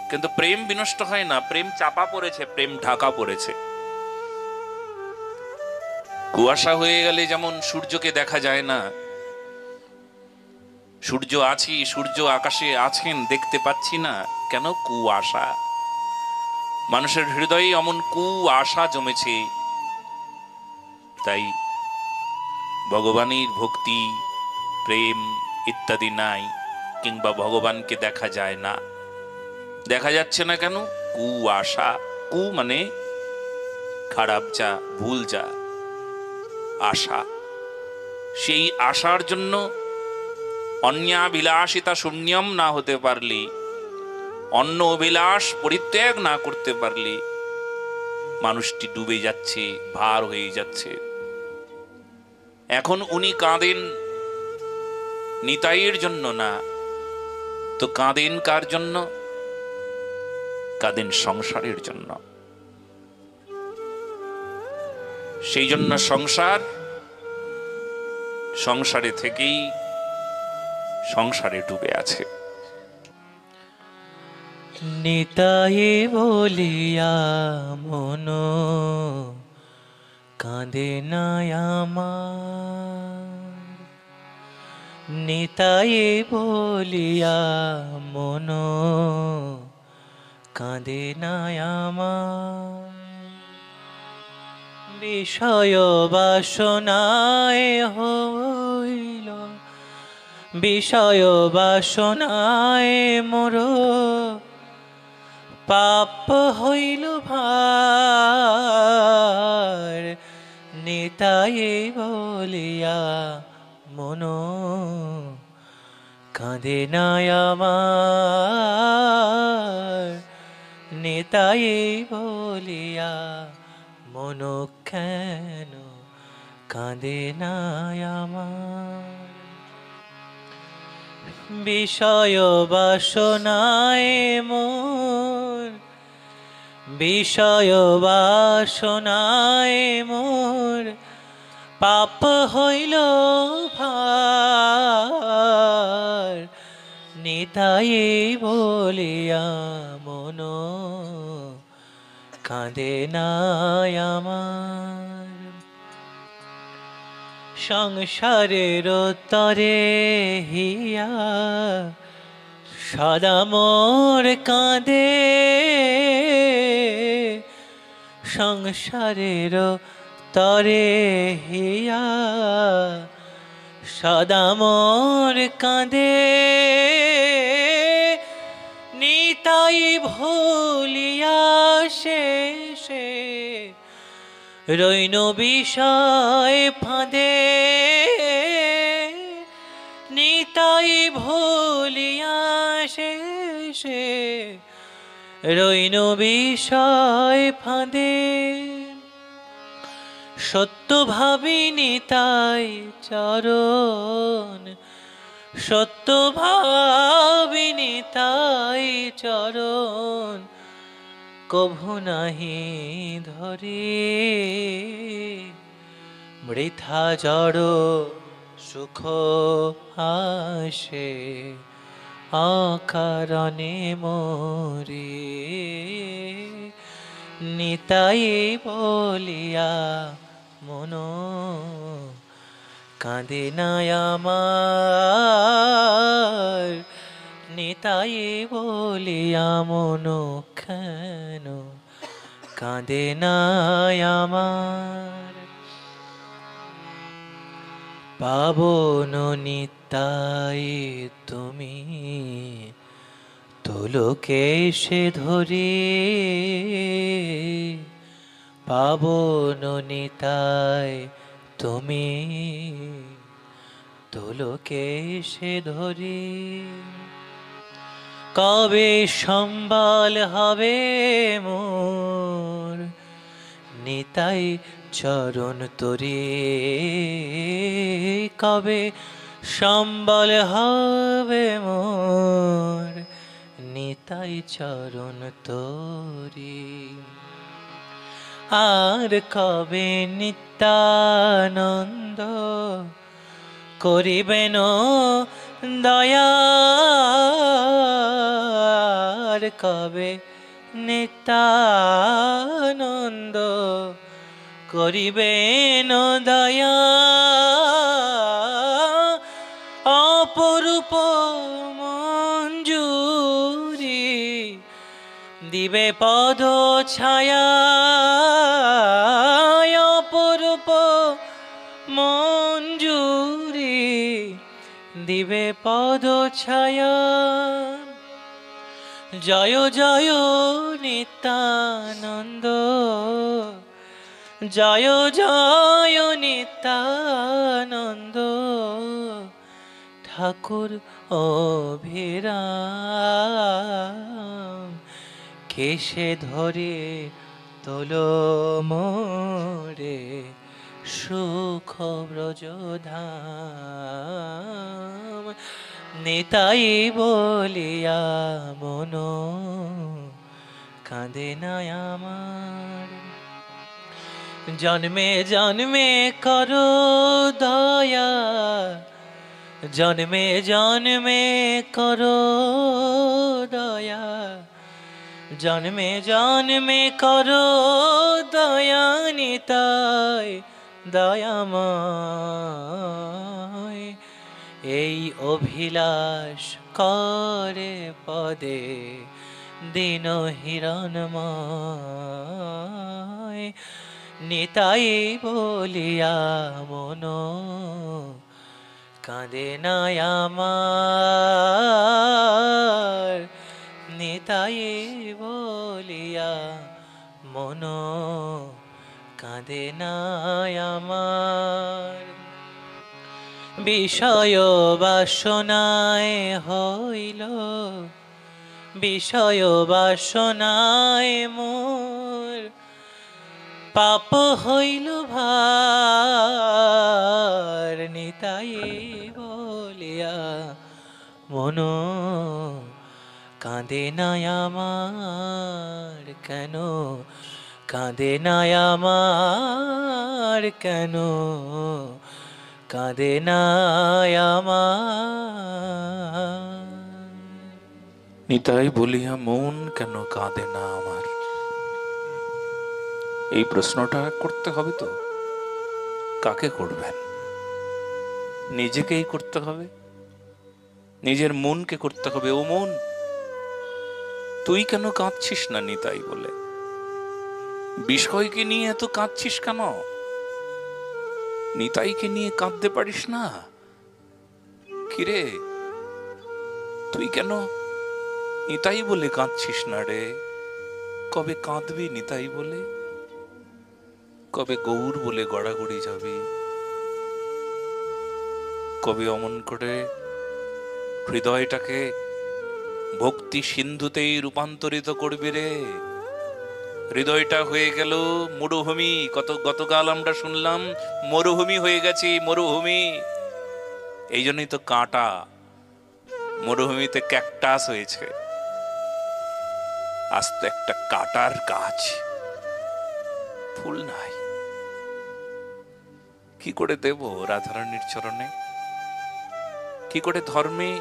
[SPEAKER 1] কিন্তু প্রেম বিনষ্ট হয় না, প্রেম চাপা পড়েছে, প্রেম ঢাকা পড়েছে। কুয়াশা হয়ে গেলে যেমন সূর্যকে দেখা যায় না, সূর্য আছি, সূর্য আকাশে আছেন, দেখতে পাচ্ছি না কেন? কুয়াশা। মানুষের হৃদয়ে এমন কুয়াশা জমেছে। তাই ভগবানের ভক্তি, প্রেম ইত্যাদি নাই, কিংবা ভগবানকে দেখা যায় না। দেখা যাচ্ছে না কেন? কুয়াশা। কু মানে খারাপ যা, ভুল যা, আশা। সেই আশার জন্য অন্যাবিলাসিতা শূন্যম না হতে পারলে, অন্য অভিলাষ পরিত্যাগ না করতে পারলে মানুষটি ডুবে যাচ্ছে, ভার হয়ে যাচ্ছে। এখন উনি কাঁদেন নিতাইয়ের জন্য না, তো কাঁদেন কার জন্য? কাঁদেন সংসারের জন্য। সেই জন্য সংসারে থেকেই সংসারে ডুবে আছে।
[SPEAKER 2] নিতাই বলিয়া মন কাঁদে না আমার, নিতাই বলিয়া মন কাঁদে না আমার, বিষয় বাসনায় হইল, বিষয় বাসনায় মোর পাপ হইল ভার, নিতাই বলিয়া মন কাঁদে নাই আমার, নিতাই বলিয়া মন কেন কাঁদে নাই আমার। বিষয় বাসনায় মোর, বিষয় বাসনায় মোর পাপ হইল ভার, নিতাই বলিয়া মন কাঁদে নাই আমার। সংসারের তরে হিয়া সদা মোর কাঁদে, সংসারের তরে হিয়া সদা মোর কাঁদে, নিতাই ভুলিয়া শেষে রইন বিষয় ফাঁদে, নিতাই ভুলিয়া শেষে রইন বিষয় ফাঁদে। সত্য ভাবি নিতাই চরণ, সত্য ভাবি নিতাই চরণ, কভু নাহি ধরে বৃথা জড় সুখ আসে অকারণে মোরে, নিতাই বলিয়া মন কাঁদে নাই আমার, নিতাই বলিয়া মন কেন কাঁদে নাই আমার। পাবন নিতাই তুমি তোলকে সে ধরে, পাবন নিতাই তুমি তোলকে সে ধরে, কবে সম্বল হবে মোর নিতাই চরণ তোরে, কবে সম্বল হবে মোর নিতাই চরণ তোরে। আর কবে নিত্যানন্দ করিবেন দয়া, আর কবে নিত্যানন্দ করিবেন দয়া, অপরূপ মঞ্জুরি দিবে পদ ছায়া, অপরূপ মঞ্জুরি দিবে পদ ছায়া। জয় জয় নিত্যানন্দ, জয় জয় নিত্যানন্দ, ঠাকুর অভিরাম কেশে ধরে তোলো মোরে সুখ ব্রজধাম, নিতাই বলিয়া মন কাঁদে নাই আমার। জন্মে জন্মে করো দয়া, জন্মে জন্মে করো দয়া, জন্মে জন্মে করো দয়া, নিতাই দয়াময়। এই অভিলাষ করে পদে দিন হিরণময়, নিতাই বলিয়া মন কাঁদে না আমার, নিতাই বলিয়া মন কাঁদে না আমার। বিষয় বাসনায় হইল, বিষয় বাসনায় মোর পাপ হইল ভার, নিতাই বলিয়া মন কাঁদে না আমার, কেন কাঁদে না আমার, কেন কাঁদে না আমার।
[SPEAKER 1] নিতাই বলিয়া মন কেন কাঁদে না আমার, এই প্রশ্নটা করতে হবে তো। কাকে করবেন? নিজেকেই করতে হবে, নিজের মনকে করতে হবে। ও মন, তুই কেন কাঁদছিস না নিতাই বলে? বিষয়কে নিয়ে এত কাঁদছিস কেন? নিতাইকে নিয়ে কাঁদতে পারিস না? কিরে, তুই কেন নিতাই বলে কাঁদছিস না রে? কবে কাঁদবি নিতাই বলে? কবে গৌর বলে গড়াগড়ি যাবি? কবে অমন করে হৃদয়টাকে ভক্তি সিন্ধুতেই রূপান্তরিত করবি রে? হৃদয়টা হয়ে গেল মরুভূমি। গতকাল আমরা শুনলাম মরুভূমি হয়ে গেছি, মরুভূমি। এই জন্যই তো কাঁটা, মরুভূমিতে ক্যাকটাস হয়েছে। আজ তো একটা কাঁটার গাছ, ফুল নাই। কি করে দেব রাধারানীর চরণে? কি করে ধর্মে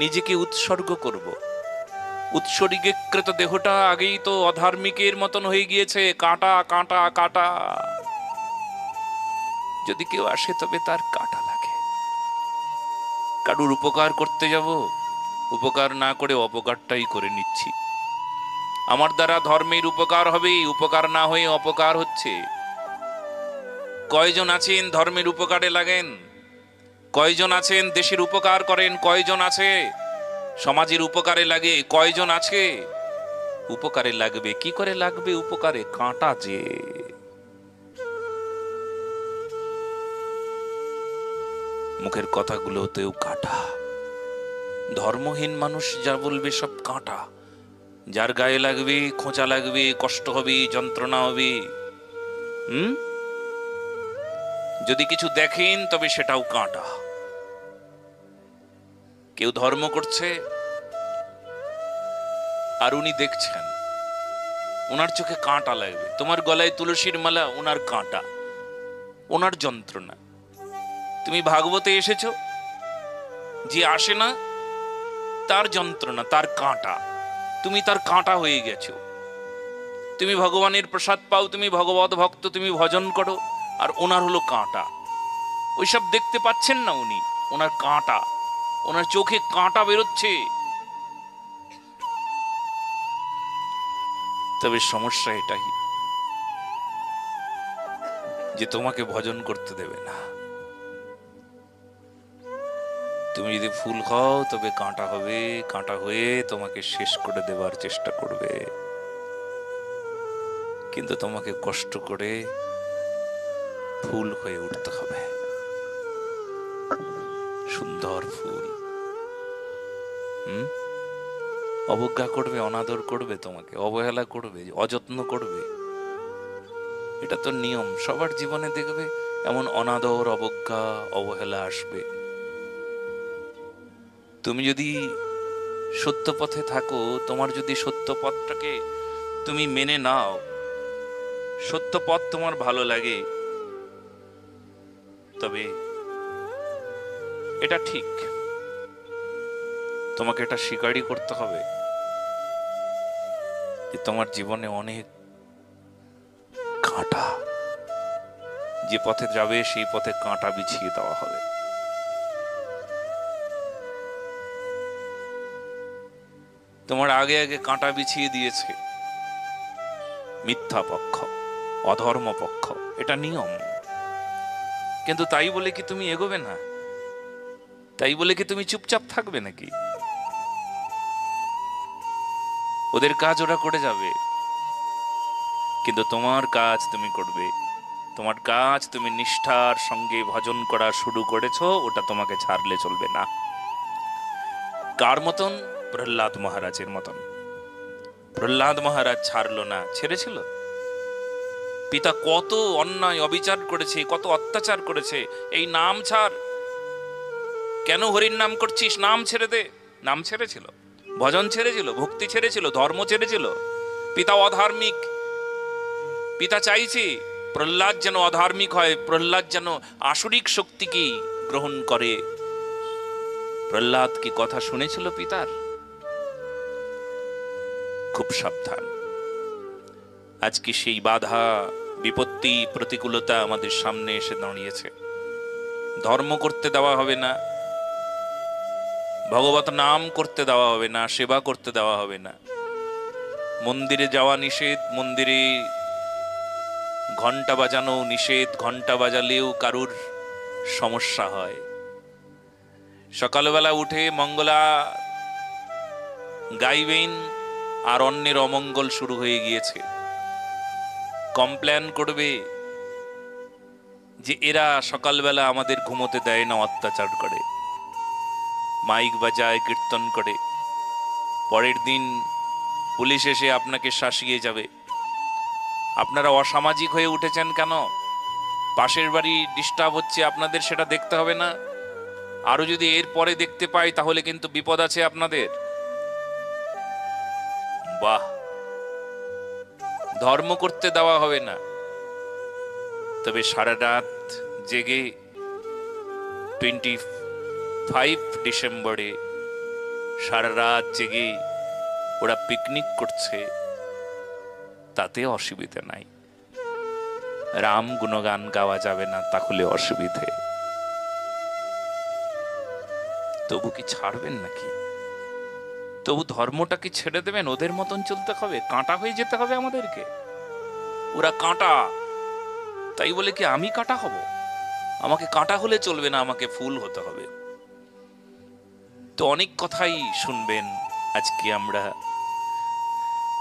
[SPEAKER 1] নিজেকে উৎসর্গ করব? উৎসর্গীকৃত দেহটা আগেই তো অধার্মিকের মতন হয়ে গিয়েছে, কাঁটা কাঁটা কাঁটা। যদি কেউ আসে তবে তার কাঁটা লাগে। কারুর উপকার করতে যাব, উপকার না করে অপকারটাই করে নিচ্ছি। আমার দ্বারা ধর্মের উপকার হবে, উপকার না হয়ে অপকার হচ্ছে। কয়জন আছেন ধর্মের উপকারে লাগেন? কয়জন আছেন দেশের উপকার করেন? কয়জন আছে সমাজের উপকারে লাগে? কয়জন আছে? উপকারে লাগবে। কি করে লাগবে উপকারে? কাঁটা যে। মুখের কথাগুলোতেও কাঁটা। ধর্মহীন মানুষ যা বলবে সব কাঁটা। যার গায়ে লাগবে খোঁচা লাগবে, কষ্ট হবে, যন্ত্রণা হবে। যদি কিছু দেখেন তবে সেটাও কাঁটা। কেউ ধর্ম করছে আর উনি দেখছেন, ওনার চোখে কাঁটা লাগবে। তোমার গলায় তুলসীর মালা, ওনার কাঁটা, ওনার যন্ত্রণা। তুমি ভাগবতে এসেছো, যে আসে না তার যন্ত্রণা, তার কাঁটা। তুমি তার কাঁটা হয়ে গেছো। তুমি ভগবানের প্রসাদ পাও, তুমি ভগবত ভক্ত, তুমি ভজন করো, আর ওনার হলো কাঁটা। ওইসব দেখতে পাচ্ছেন না উনি, ওনার কাঁটা, ওনার চোখে কাঁটা বেরোচ্ছে। তবে সমস্যা এটাই যে তোমাকে ভজন করতে দেবে না। তুমি যদি ফুল খাও তবে কাঁটা হবে, কাঁটা হয়ে তোমাকে শেষ করে দেবার চেষ্টা করবে। কিন্তু তোমাকে কষ্ট করে ফুল হয়ে উঠতে হবে, সুন্দর ফুল। অবজ্ঞা করবে, অনাদর করবে, তোমাকে অবহেলা করবে, অযত্ন করবে। এটা তো নিয়ম, সবার জীবনে দেখবে এমন অনাদর, অবজ্ঞা, অবহেলা আসবে। তুমি যদি সত্য পথে থাকো, তোমার যদি সত্য পথটাকে তুমি মেনে নাও, সত্য পথ তোমার ভালো লাগে, তবে এটা ঠিক, তোমাকে এটা স্বীকারই করতে হবে যে তোমার জীবনে অনেক কাঁটা, যে পথে যাবে সেই পথে কাঁটা বিছিয়ে দেওয়া হবে। তোমার আগে আগে কাঁটা বিছিয়ে দিয়েছে মিথ্যা পক্ষ, অধর্ম পক্ষ, এটা নিয়ম। কিন্তু তাই বলে কি তুমি এগোবে না? তাই বলে কি তুমি চুপচাপ থাকবে নাকি? ওদের কাজ ওরা করে যাবে, কিন্তু তোমার কাজ তুমি করবে। তোমার কাজ তুমি নিষ্ঠার সঙ্গে ভজন করা শুরু করেছো, ওটা তোমাকে ছাড়লে চলবে না। কার মতন? প্রহ্লাদ মহারাজের মতন। প্রহ্লাদ মহারাজ ছাড়লো না, ছেড়েছিল? পিতা কত অন্যায় অবিচার করেছে, কত অত্যাচার করেছে, এই নাম ছাড়, কেন হরির নাম করছিস, নাম ছেড়ে দে। নাম ছেড়েছিল, ভজন ছেড়েছিল, ভক্তি ছেড়েছিল, ধর্ম ছেড়েছিল। পিতা অধার্মিক, পিতা চাইছে প্রহ্লাদ যেন অধার্মিক হয়, প্রহ্লাদ যেন আসরিক শক্তিকে গ্রহণ করে। প্রহ্লাদ কি কথা শুনেছিল পিতার? খুব সাবধান। আজকে সেই বাধা, বিপত্তি, প্রতিকূলতা আমাদের সামনে এসে দাঁড়িয়েছে। ধর্ম করতে দেওয়া হবে না, ভগবত নাম করতে দেওয়া হবে না, সেবা করতে দেওয়া হবে না। মন্দিরে যাওয়া নিষেধ, মন্দিরে ঘন্টা বাজানো নিষেধ, ঘন্টা বাজালেও কারুর সমস্যা হয়। সকালবেলা উঠে মঙ্গলা গাইবেন আর অন্যের অমঙ্গল শুরু হয়ে গিয়েছে। কমপ্লেন করবে যে এরা সকালবেলা আমাদের ঘুমোতে দেয় না, অত্যাচার করে, মাইক বাজায়, কীর্তন করে। পরের দিন পুলিশ এসে আপনাকে শাসিয়ে যাবে। আপনারা অসামাজিক হয়ে উঠেছেন কেন? পাশের বাড়ি ডিস্টার্ব হচ্ছে আপনাদের, সেটা দেখতে হবে না? আরো যদি এর পরে দেখতে পাই তাহলে কিন্তু বিপদ আছে আপনাদের। বাহ, ধর্ম করতে দেওয়া হবে না, তবে সারা রাত জেগে 25 ডিসেম্বরে সারা রাত জেগে ওরা পিকনিক করছে, তাতে অসুবিধা নাই। রাম গুণগান গাওয়া যাবে না, তাহলে অসুবিধে। তবু কি ছাড়বেন নাকি? তবু ধর্মটা কি ছেড়ে দেবেন? ওদের মতন চলতে হবে, কাঁটা হয়ে যেতে হবে আমাদেরকে? ওরা কাঁটা, তাই বলে কি আমি কাঁটা হব? আমাকে কাঁটা হলে চলবে না, আমাকে ফুল হতে হবে। তো অনেক কথাই শুনবেন আজকে আমরা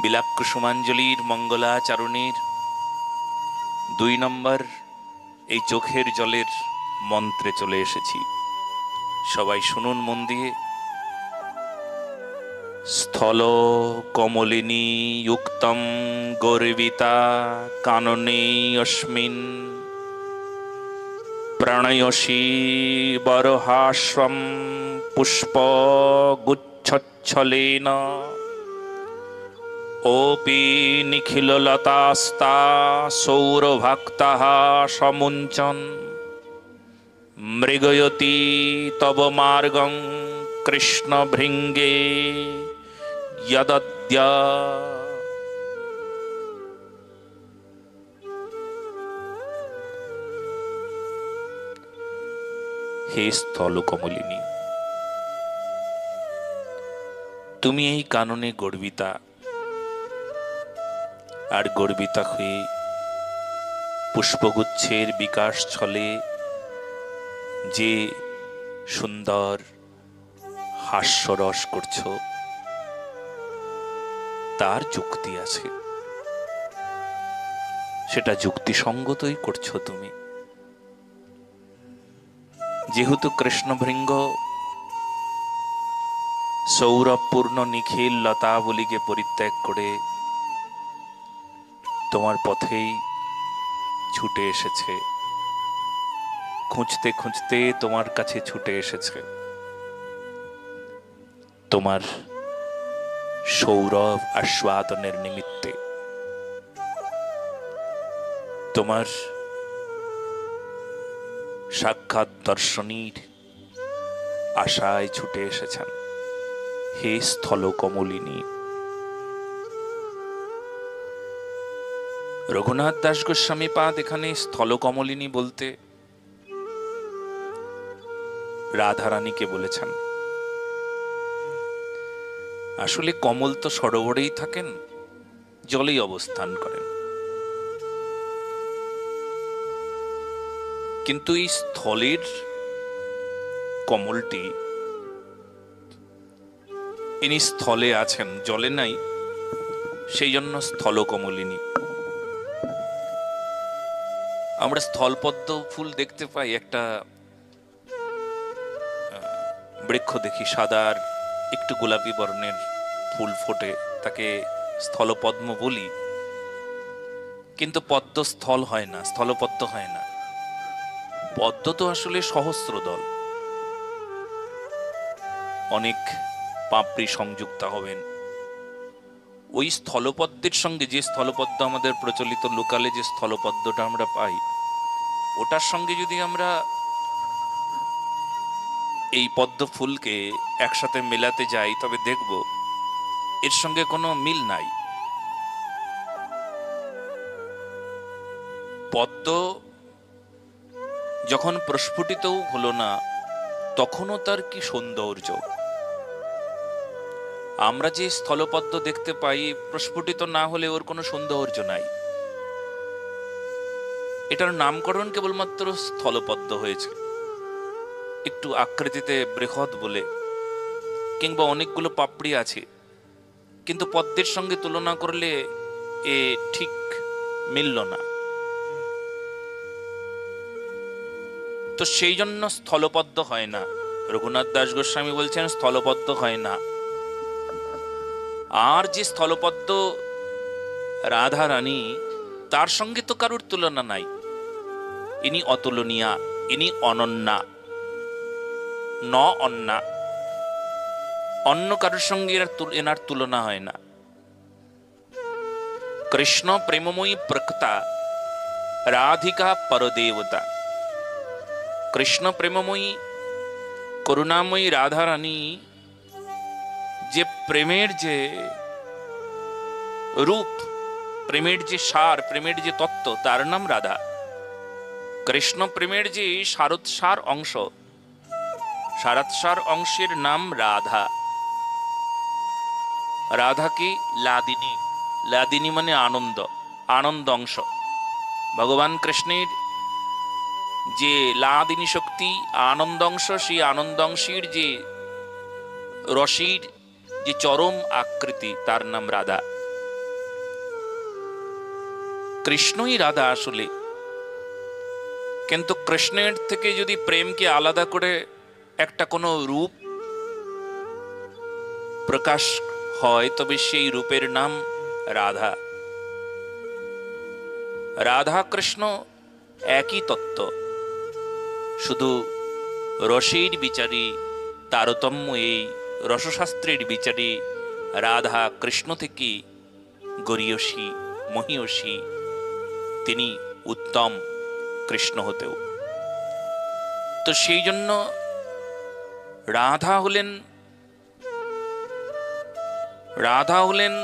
[SPEAKER 1] বিলাপ কুসুমাঞ্জলির মঙ্গলাচরণের 2 নম্বর এই চোখের জলের মন্ত্রে চলে এসেছি। সবাই শুনুন মন দিয়ে। স্থল কমলিনী যুক্তম গর্বিতা কাননে অস্মিন প্রণয়সী বরহাস্বম পুষ্প গুচ্ছচ্ছলেন ওপি নিখিল লতাস্তা সৌরভক্তঃ সমুঞ্চন মৃগয়তি তব মার্গং কৃষ্ণ ভৃঙ্গে যদদ্য। হে স্থল কমলিনী, তুমি এই কাননে গর্বিতা, আর গর্বিতা হয়ে পুষ্পগুচ্ছের বিকাশ ছলে যে সুন্দর হাস্যরস করছো, তার যুক্তি আছে, সেটা যুক্তিসঙ্গতই করছো তুমি। যেহেতু কৃষ্ণভৃঙ্গ সৌরভপূর্ণ নিখিল লতাবলীকে পরিত্যাগ করে তোমার পথেই ছুটে এসেছে, খুঁজতে খুঁজতে তোমার কাছে ছুটে এসেছে, তোমার সৌরভ আস্বাদনের নিমিত্তে, তোমার সাক্ষাৎ দর্শনীর আশায় ছুটে এসেছেন। হে স্থল কমলিনী। রঘুনাথ দাস গোস্বামী পাদ এখানে স্থল কমলিনী বলতে রাধারানীকে বলেছেন। আসলে কমল তো সরোবরেই থাকেন, জলেই অবস্থান করেন। কিন্তু এই স্থলের কমলটি, ইনি স্থলে আছেন, জলে নাই, সেই জন্য স্থলকমলিনী। আমরা স্থলপদ্ম ফুল দেখতে পাই, একটা বৃক্ষ দেখি সাদা আর একটু গোলাপি বর্ণের ফুল ফোটে, তাকে স্থলপদ্ম বলি। কিন্তু পদ্ম স্থল হয় না, স্থলপদ্ম হয় না। পদ্ম তো আসলে সহস্রদল, অনেক পাপড়ি সংযুক্ত হবেন। ওই স্থলপদ্মের সঙ্গে, যে স্থলপদ্ম আমাদের প্রচলিত লোকালে যে স্থলপদ্মটা আমরা পাই, ওটার সঙ্গে যদি আমরা এই পদ্ম ফুলকে একসাথে মেলাতে যাই, তবে দেখব এর সঙ্গে কোনো মিল নাই। পদ্ম যখন প্রস্ফুটিতও হলো না, তখনও তার কি সৌন্দর্য! আমরা যে স্থলপদ্ম দেখতে পাই, প্রস্ফুটিত না হলে ওর কোনো সৌন্দর্য নাই। এটার নামকরণ কেবলমাত্র স্থলপদ্ম হয়েছে, একটু আকৃতিতে বৃহৎ বলে, কিংবা অনেকগুলো পাপড়ি আছে, কিন্তু পদ্মের সঙ্গে তুলনা করলে এ ঠিক মিলল না। তো সেই জন্য স্থলপদ্ম হয় না। রঘুনাথ দাস গোস্বামী বলছেন স্থলপদ্ম হয় না। আর যে স্থলপদ্ম রাধা রানী, তার সঙ্গে তো কারুর তুলনা নাই। ইনি অতুলনীয়া, ইনি অনন্যা, ন অন্যা। অন্য কারোর সঙ্গে এনার তুলনা হয় না। কৃষ্ণ প্রেমময়ী প্রকৃতা, রাধিকা পরদেবতা। কৃষ্ণ প্রেমময়ী করুণাময়ী রাধা রানী যে প্রেমের যে রূপ, প্রেমের যে সার, প্রেমের যে তত্ত্ব, তার নাম রাধা। কৃষ্ণ প্রেমের যে সারৎসার অংশ, সারৎসার অংশের নাম রাধা। রাধা কি? লাদিনী। লাদিনী মানে আনন্দ, আনন্দ অংশ। ভগবান কৃষ্ণের যে লাদিনী শক্তি, আনন্দ অংশ, সেই আনন্দ অংশের যে রসির যে চরম আকৃতি, তার নাম রাধা। কৃষ্ণই রাধা আসলে। কিন্তু কৃষ্ণের থেকে যদি প্রেমকে আলাদা করে একটা কোনো রূপ প্রকাশ হয়, তবে সেই রূপের নাম রাধা। রাধা কৃষ্ণ একই তত্ত্ব, শুধু রসের বিচারী তারতম্য। এই রসশাস্ত্রের বিচারী রাধা কৃষ্ণ থেকে গরীয়সী, মহীয়সী, তিনি উত্তম কৃষ্ণ হতেও। তো সেই জন্য রাধা হলেন রাধা হলেন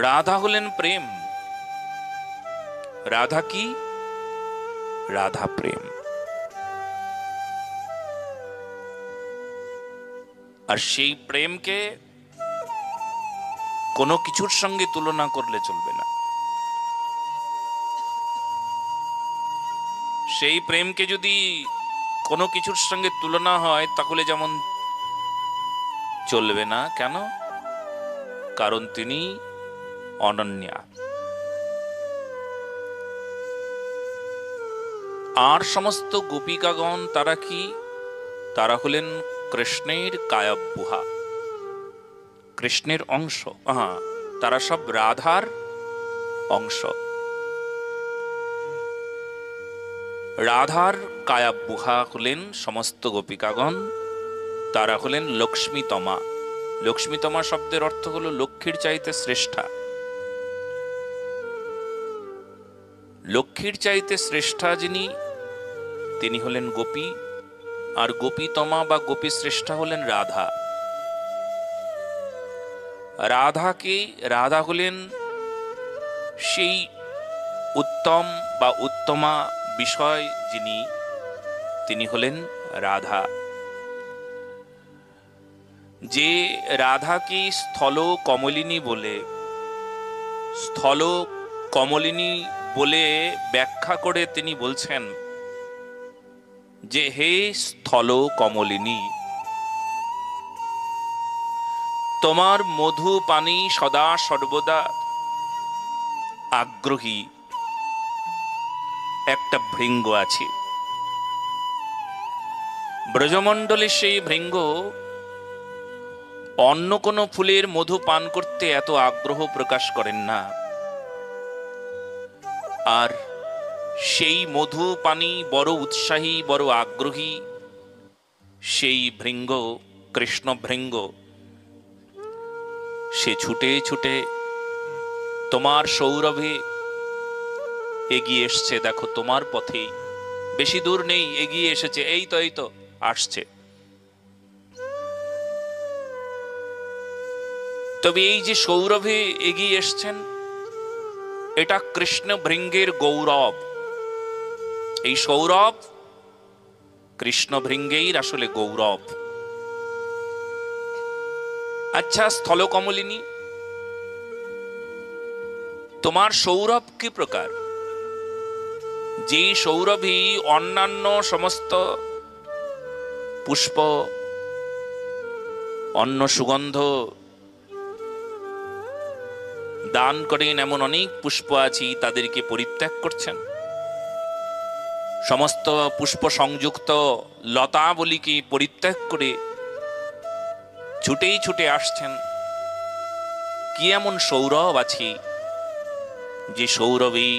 [SPEAKER 1] রাধা হলেন প্রেম। রাধা কি? রাধা প্রেম। আর সেই প্রেমকে কোনো কিছুর সঙ্গে তুলনা করলে চলবে না। সেই প্রেমকে যদি কোনো কিছুর সঙ্গে তুলনা হয়, তাহলে যেমন চলবে না। কেন? কারণ তিনি অনন্যা। আর সমস্ত গোপিকাগণ তারা কি? তারা হলেন কৃষ্ণের কায়াব্বুহা, কৃষ্ণের অংশ। তারা সব রাধার অংশ। রাধার কায়াব্বুহা হলেন সমস্ত গোপিকাগণ, তারা হলেন লক্ষ্মীতমা। লক্ষ্মীতমা শব্দের অর্থ হলো লক্ষ্মীর চাইতে শ্রেষ্ঠা। লক্ষ্মীর চাইতে শ্রেষ্ঠা যিনি, তিনি হলেন গোপী। আর গোপীতমা বা গোপী শ্রেষ্ঠা হলেন রাধা। রাধা হলেন সেই উত্তম বা উত্তমা বিষয় যিনি, তিনি হলেন রাধা। যে রাধাকে স্থল কমলিনী বলে, স্থল কমলিনী বলে ব্যাখ্যা করে তিনি বলছেন যে হে স্থল কমলিনী, তোমার মধু পানি সদা সর্বদা আগ্রহী একটা ভৃঙ্গ আছে। ব্রজমণ্ডলে সেই ভৃঙ্গ অন্য কোনো ফুলের মধু পান করতে এত আগ্রহ প্রকাশ করেন না, আর সেই মধু পানি বড় উৎসাহী, বড় আগ্রহী সেই ভৃঙ্গ, কৃষ্ণ ভৃঙ্গ, সে ছুটে ছুটে তোমার সৌরভে এগিয়ে এসছে। দেখো তোমার পথেই, বেশি দূর নেই, এগিয়ে এসেছে, এই তো আসছে। তবে এই যে সৌরভে এগিয়ে এসছেন, এটা কৃষ্ণ ভৃঙ্গের গৌরব। এই সৌরভ কৃষ্ণ ভৃঙ্গের আসলে গৌরব। আচ্ছা স্থলকমলিনী, তোমার সৌরভ কি প্রকার? যে সৌরভী অন্যান্য সমস্ত পুষ্প, অন্য সুগন্ধ দান করেন, এমন অনেক পুষ্প আছে তাদেরকে পরিত্যাগ করছেন, সমস্ত পুষ্প সংযুক্ত লতাবলীকে পরিত্যাগ করে ছুটেই ছুটে আসছেন। কি এমন সৌরভ আছে যে সৌরভে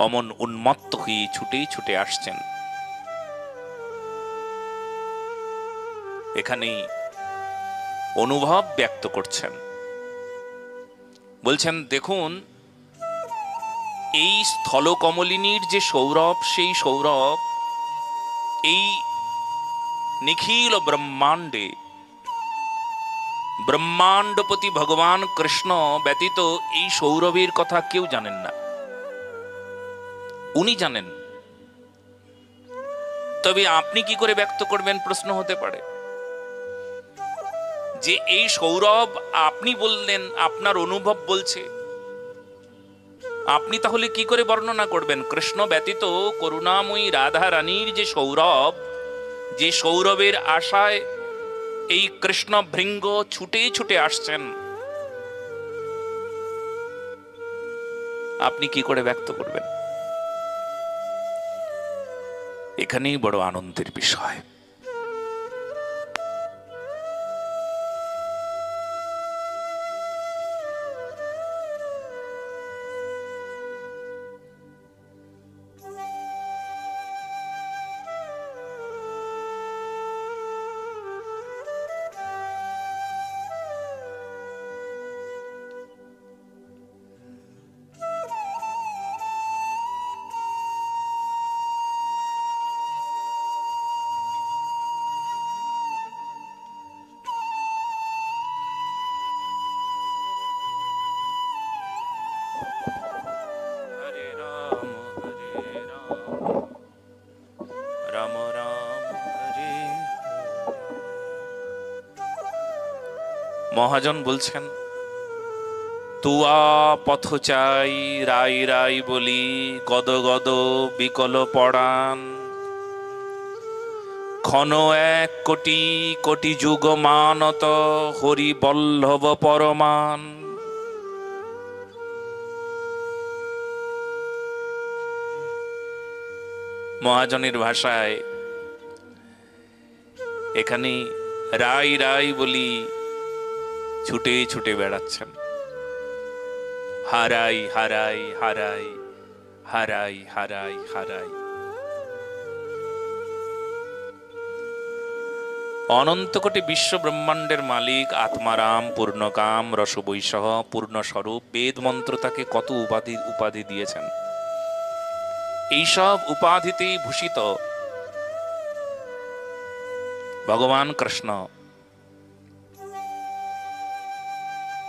[SPEAKER 1] অমন উন্মত্ত হয়ে ছুটেই ছুটে আসছেন? এখানে অনুভব ব্যক্ত করছেন, বলছেন দেখুন এই স্থলকমলিনীর যে সৌরভ, সেই সৌরভ এই নিখিল ব্রহ্মাণ্ডে, ব্রহ্মাণ্ডপতি ভগবান কৃষ্ণ ব্যতীত এই সৌরভের কথা কেউ জানেন না, উনি জানেন। তবে আপনি কি করে ব্যক্ত করবেন প্রশ্ন হতে পারে, যে এই সৌরভ আপনি বললেন, আপনার অনুভব বলছে, আপনি তাহলে কি করে বর্ণনা করবেন? কৃষ্ণ ব্যতীত করুণাময়ী রাধা রানীর যে সৌরভ, যে সৌরভের আশায় এই কৃষ্ণ ভৃঙ্গ ছুটে ছুটে আসছেন, আপনি কি করে ব্যক্ত করবেন? এখানেই বড় আনন্দের বিষয়। মহাজন বলছেন, তুয়া পথ চাই রাই রাই বলি, গদ গদ বিকল পড়ান, ক্ষণ এক কোটি কোটি যুগ মানত, হরি বল্লভ পরমান। মহাজনের ভাষায় এখানে রাই রাই বলি ছুটে ছুটে বেড়াচ্ছেন, হারাই হারাই হারাই হারাই হারাই হারাই। অনন্ত কোটি বিশ্ব ব্রহ্মাণ্ডের মালিক আত্মারাম, পূর্ণকাম, রসবৈষহ, পূর্ণস্বরূপ, বেদ মন্ত্র তাকে কত উপাধি দিয়েছেন। এইসব উপাধিতেই ভূষিত ভগবান কৃষ্ণ,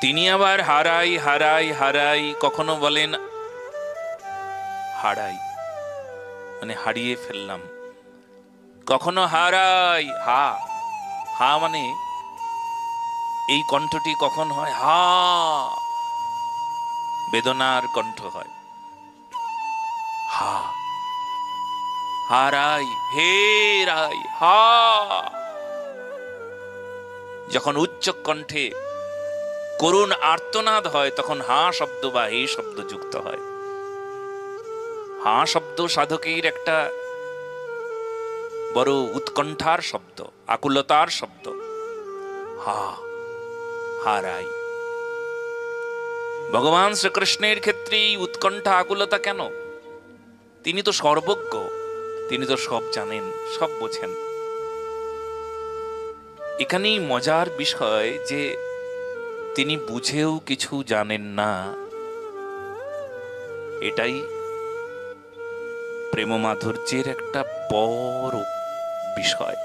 [SPEAKER 1] তিনি আবার হারাই হারাই হারাই, কখনো বলেন হারাই মানে হারিয়ে ফেললাম, কখনো হারাই হা মানে এই কণ্ঠটি কখন হয়? হা, বেদনার কণ্ঠ হয়। হা, হা রাই, হে রাই, হা। যখন উচ্চ কণ্ঠে করুণ আর্তনাদ হয় তখন হা শব্দ বা হে শব্দ যুক্ত হয়। হা শব্দ সাধকের একটা বড় উৎকণ্ঠার শব্দ, আকুলতার শব্দ। হা, হারাই। ভগবান শ্রীকৃষ্ণের ক্ষেত্রে এই উৎকণ্ঠা আকুলতা কেন? তিনি তো সর্বজ্ঞ, তিনি তো সব জানেন, সব বোঝেন। এখানেই মজার বিষয় যে তিনি বুঝেও কিছু জানেন না, এটাই প্রেম মাধুর্যের একটা বড় বিষয়।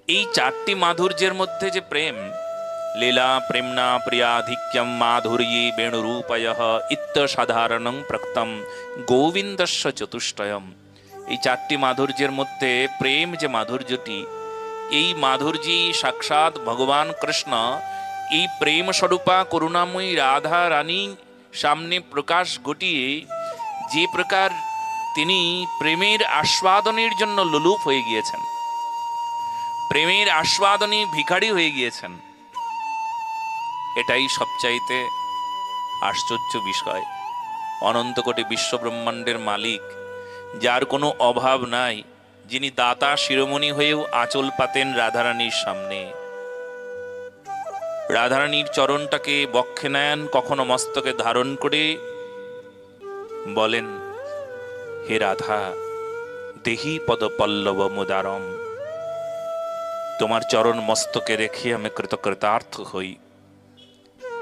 [SPEAKER 1] এই চারটি মাধুর্যের মধ্যে যে প্রেম, লীলা প্রেমনা প্রিয়াধিক্যম মাধুর্যে বেণুরূপয়ঃ ইত্য সাধারণং প্রক্তম গোবিন্দস্য চতুষ্টয়ম। এই চারটি মাধুর্যের মধ্যে প্রেম যে মাধুর্যটি, এই মাধুর্যী সাক্ষাৎ ভগবান কৃষ্ণ এই প্রেম স্বরূপা করুণাময়ী রাধা রানী সামনে প্রকাশ ঘটিয়ে যে প্রকার তিনি প্রেমের আস্বাদনের জন্য লোলুপ হয়ে গিয়েছেন, প্রেমের আস্বাদনী ভিখারি হয়ে গিয়েছেন, এটাই সবচাইতে আশ্চর্য বিষয়। অনন্ত কোটি বিশ্ব ব্রহ্মাণ্ডের মালিক, যার কোনো অভাব নাই, যিনি দাতা শিরোমণি হয়েও আঁচল পাতেন রাধারানীর সামনে, রাধারানীর চরণটাকে বক্ষে নেন, কখনো মস্তকে ধারণ করে বলেন, হে রাধা, দেহি পদ পল্লব মুদারম, তোমার চরণ মস্তকে রেখে আমি কৃতকৃতার্থ হই।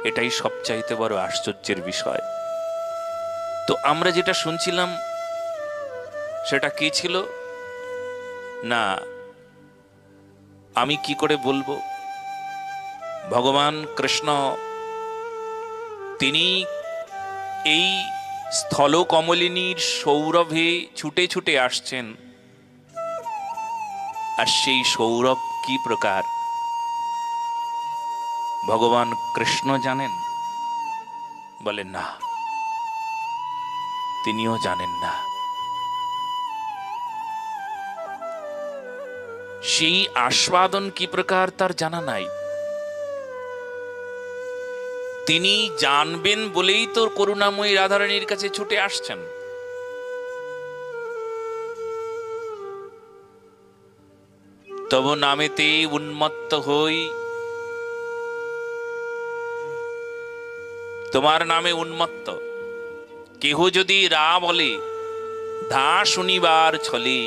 [SPEAKER 1] এটাই সবচাইতে বড় আশ্চর্যের বিষয়। তো আমরা যেটা শুনছিলাম সেটা কি ছিল না, আমি কি করে বলবো, ভগবান কৃষ্ণ তিনি এই স্থল কমলিনীর সৌরভে ছুটে ছুটে আসছেন, আর সেই সৌরভ কি প্রকার ভগবান কৃষ্ণ জানেন? বলেন না, তিনিও জানেন না। সেই আস্বাদন কি প্রকার তার জানা নাই। তিনি জানবেন বলেই তো করুণাময়ী রাধারানীর কাছে ছুটে আসছেন। তব নামেতে উন্মত্ত হই, তোমার নামে উন্মত্ত। কেহ যদি রা বলে, ধা শুনিবার ছলে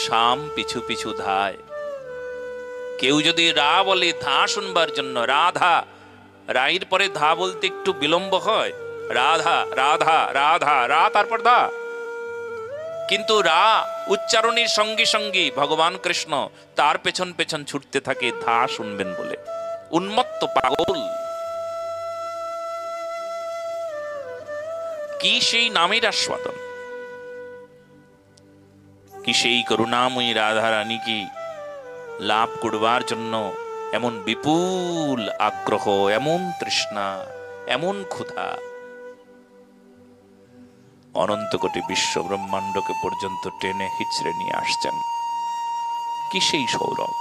[SPEAKER 1] শাম পিছু পিছু ধায়। কেউ যদি রা বলে ধা শুনবার জন্য, রাধা, রাইর পরে ধা বলতে একটু বিলম্ব হয়, রাধা রাধা রাধা, রা তারপর ধা, কিন্তু রা উচ্চারণের সঙ্গে সঙ্গে ভগবান কৃষ্ণ তার পেছন পেছন ছুটতে থাকে ধা শুনবেন বলে। উন্মত্ত, পাগল। কি সেই নামের আস্বাদন, কি সেই করুণাময়ী রাধা রানীকে লাভ করবার জন্য এমন বিপুল আগ্রহ, এমন তৃষ্ণা, এমন ক্ষুধা, অনন্ত কোটি বিশ্ব ব্রহ্মাণ্ডকে পর্যন্ত টেনে হিচড়ে নিয়ে আসছেন। কি সেই সৌরভ,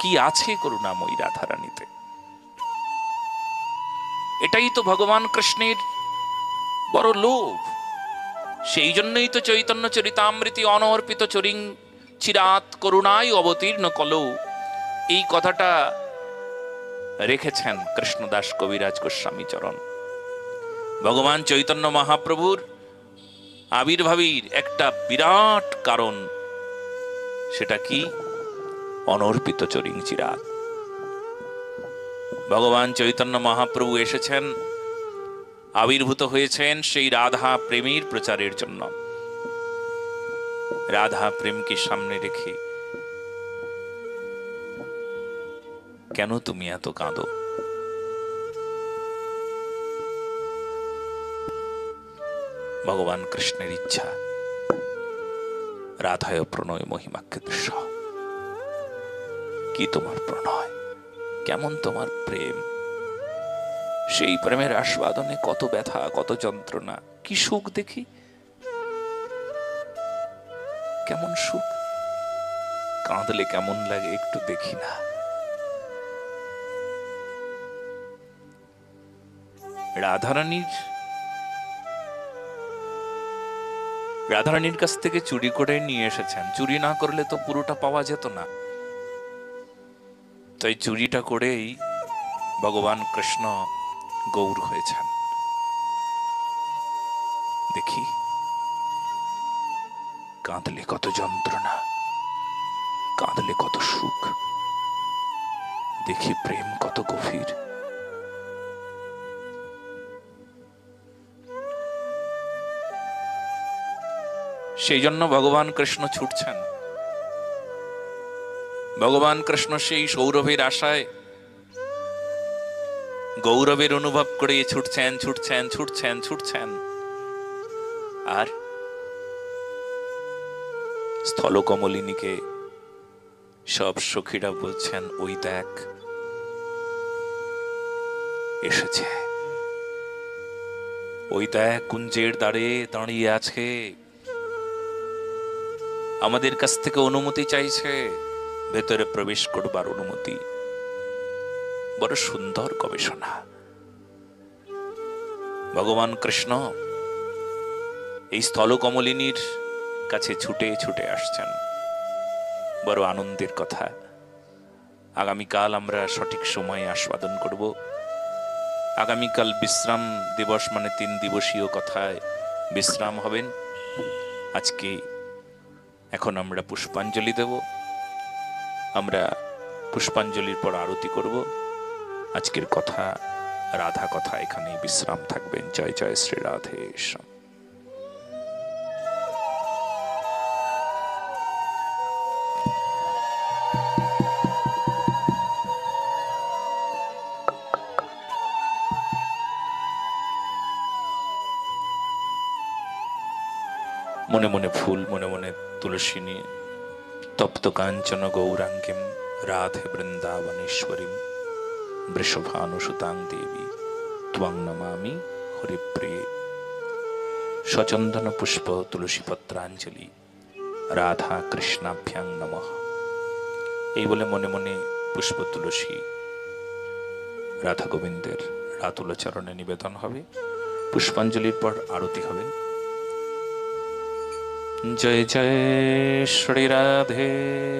[SPEAKER 1] কি আছে করুণাময়ী রাধা রানীতে? এটাই তো ভগবান কৃষ্ণের বড় লোভ। সেই জন্যই তো চৈতন্য চরিতামৃতি অনর্পিত চরিং চিরাত করুণায় অবতীর্ণ কলৌ, এই কথাটা রেখেছেন কৃষ্ণদাস কবিরাজ গোস্বামী চরণ। ভগবান চৈতন্য মহাপ্রভুর আবির্ভাবের একটা বিরাট কারণ, সেটা কি? অনর্পিত চরিং চিরাত। ভগবান চৈতন্য মহাপ্রভু এসেছেন, আবির্ভূত হয়েছেন সেই রাধা প্রেমের প্রচারের জন্য। রাধা প্রেমকে সামনে রেখে কেন তুমি এত কাঁদো? ভগবান কৃষ্ণের ইচ্ছা রাধায় প্রণয় মহিমাকে দৃশ্য। কি তোমার প্রণয়, কেমন তোমার প্রেম, সেই প্রেমের আস্বাদনে কত ব্যথা, কত যন্ত্রণা, কি সুখ দেখি, কেমন সুখ, কাঁদলে কেমন লাগে একটু দেখি না। রাধারানীর কাছ থেকে চুরি করে নিয়ে এসেছেন, চুরি না করলে তো পুরোটা পাওয়া যেত না, তাই চুরিটা করেই ভগবান কৃষ্ণ গৌর হয়েছেন। দেখি কাঁদলে কত যন্ত্রণা, কাঁদলে কত সুখ, দেখি প্রেম কত গভীর। সেই জন্য ভগবান কৃষ্ণ ছুটছেন। ভগবান কৃষ্ণ সেই সৌরভের আশায় গৌরবের অনুভব করে ছুটছেন ছুটছেন ছুটছেন ছুটছেন। আর স্থলকমলিনীকে সব সখীরা বলছেন, ওই দেখ এসেছে, ওই দেখ কুঞ্জের দ্বারে দাঁড়িয়ে আছে, আমাদের কাছ থেকে অনুমতি চাইছে, ভেতরে প্রবেশ করবার অনুমতি। বড় সুন্দর গবেষণা। ভগবান কৃষ্ণ এই স্থলকমলিনীর কাছে ছুটে ছুটে আসছেন। বড় আনন্দের কথা। আগামীকাল আমরা সঠিক সময়ে আস্বাদন করব। আগামীকাল বিশ্রাম দিবস, মানে 3 দিবসীয় কথায় বিশ্রাম হবেন। আজকে এখন আমরা পুষ্পাঞ্জলি দেব। আমরা পুষ্পাঞ্জলির পর আরতি করব। আজকের কথা, রাধা কথা, এখানেই বিশ্রাম থাকবেন। জয় জয় শ্রী রাধেশ্যাম। মনে মনে ফুল, মনে মনে তুলসী নিয়ে তপ্ত কাঞ্চন গৌরাঙ্গীম রাধে বৃন্দাবনেশ্বরীম বৃষভানুসুতাং দেবী ত্বং নমামি হরিপ্রিয়ে। সচন্দন পুষ্প তুলসী পত্রাঞ্জলি রাধা কৃষ্ণাভ্যাং নমঃ। এই বলে মনে মনে পুষ্প তুলসী রাধা গোবিন্দের রাতুল চরণে নিবেদন হবে। পুষ্পাঞ্জলির পর আরতি হবে। জয় জয় শ্রী রাধেশ্যাম।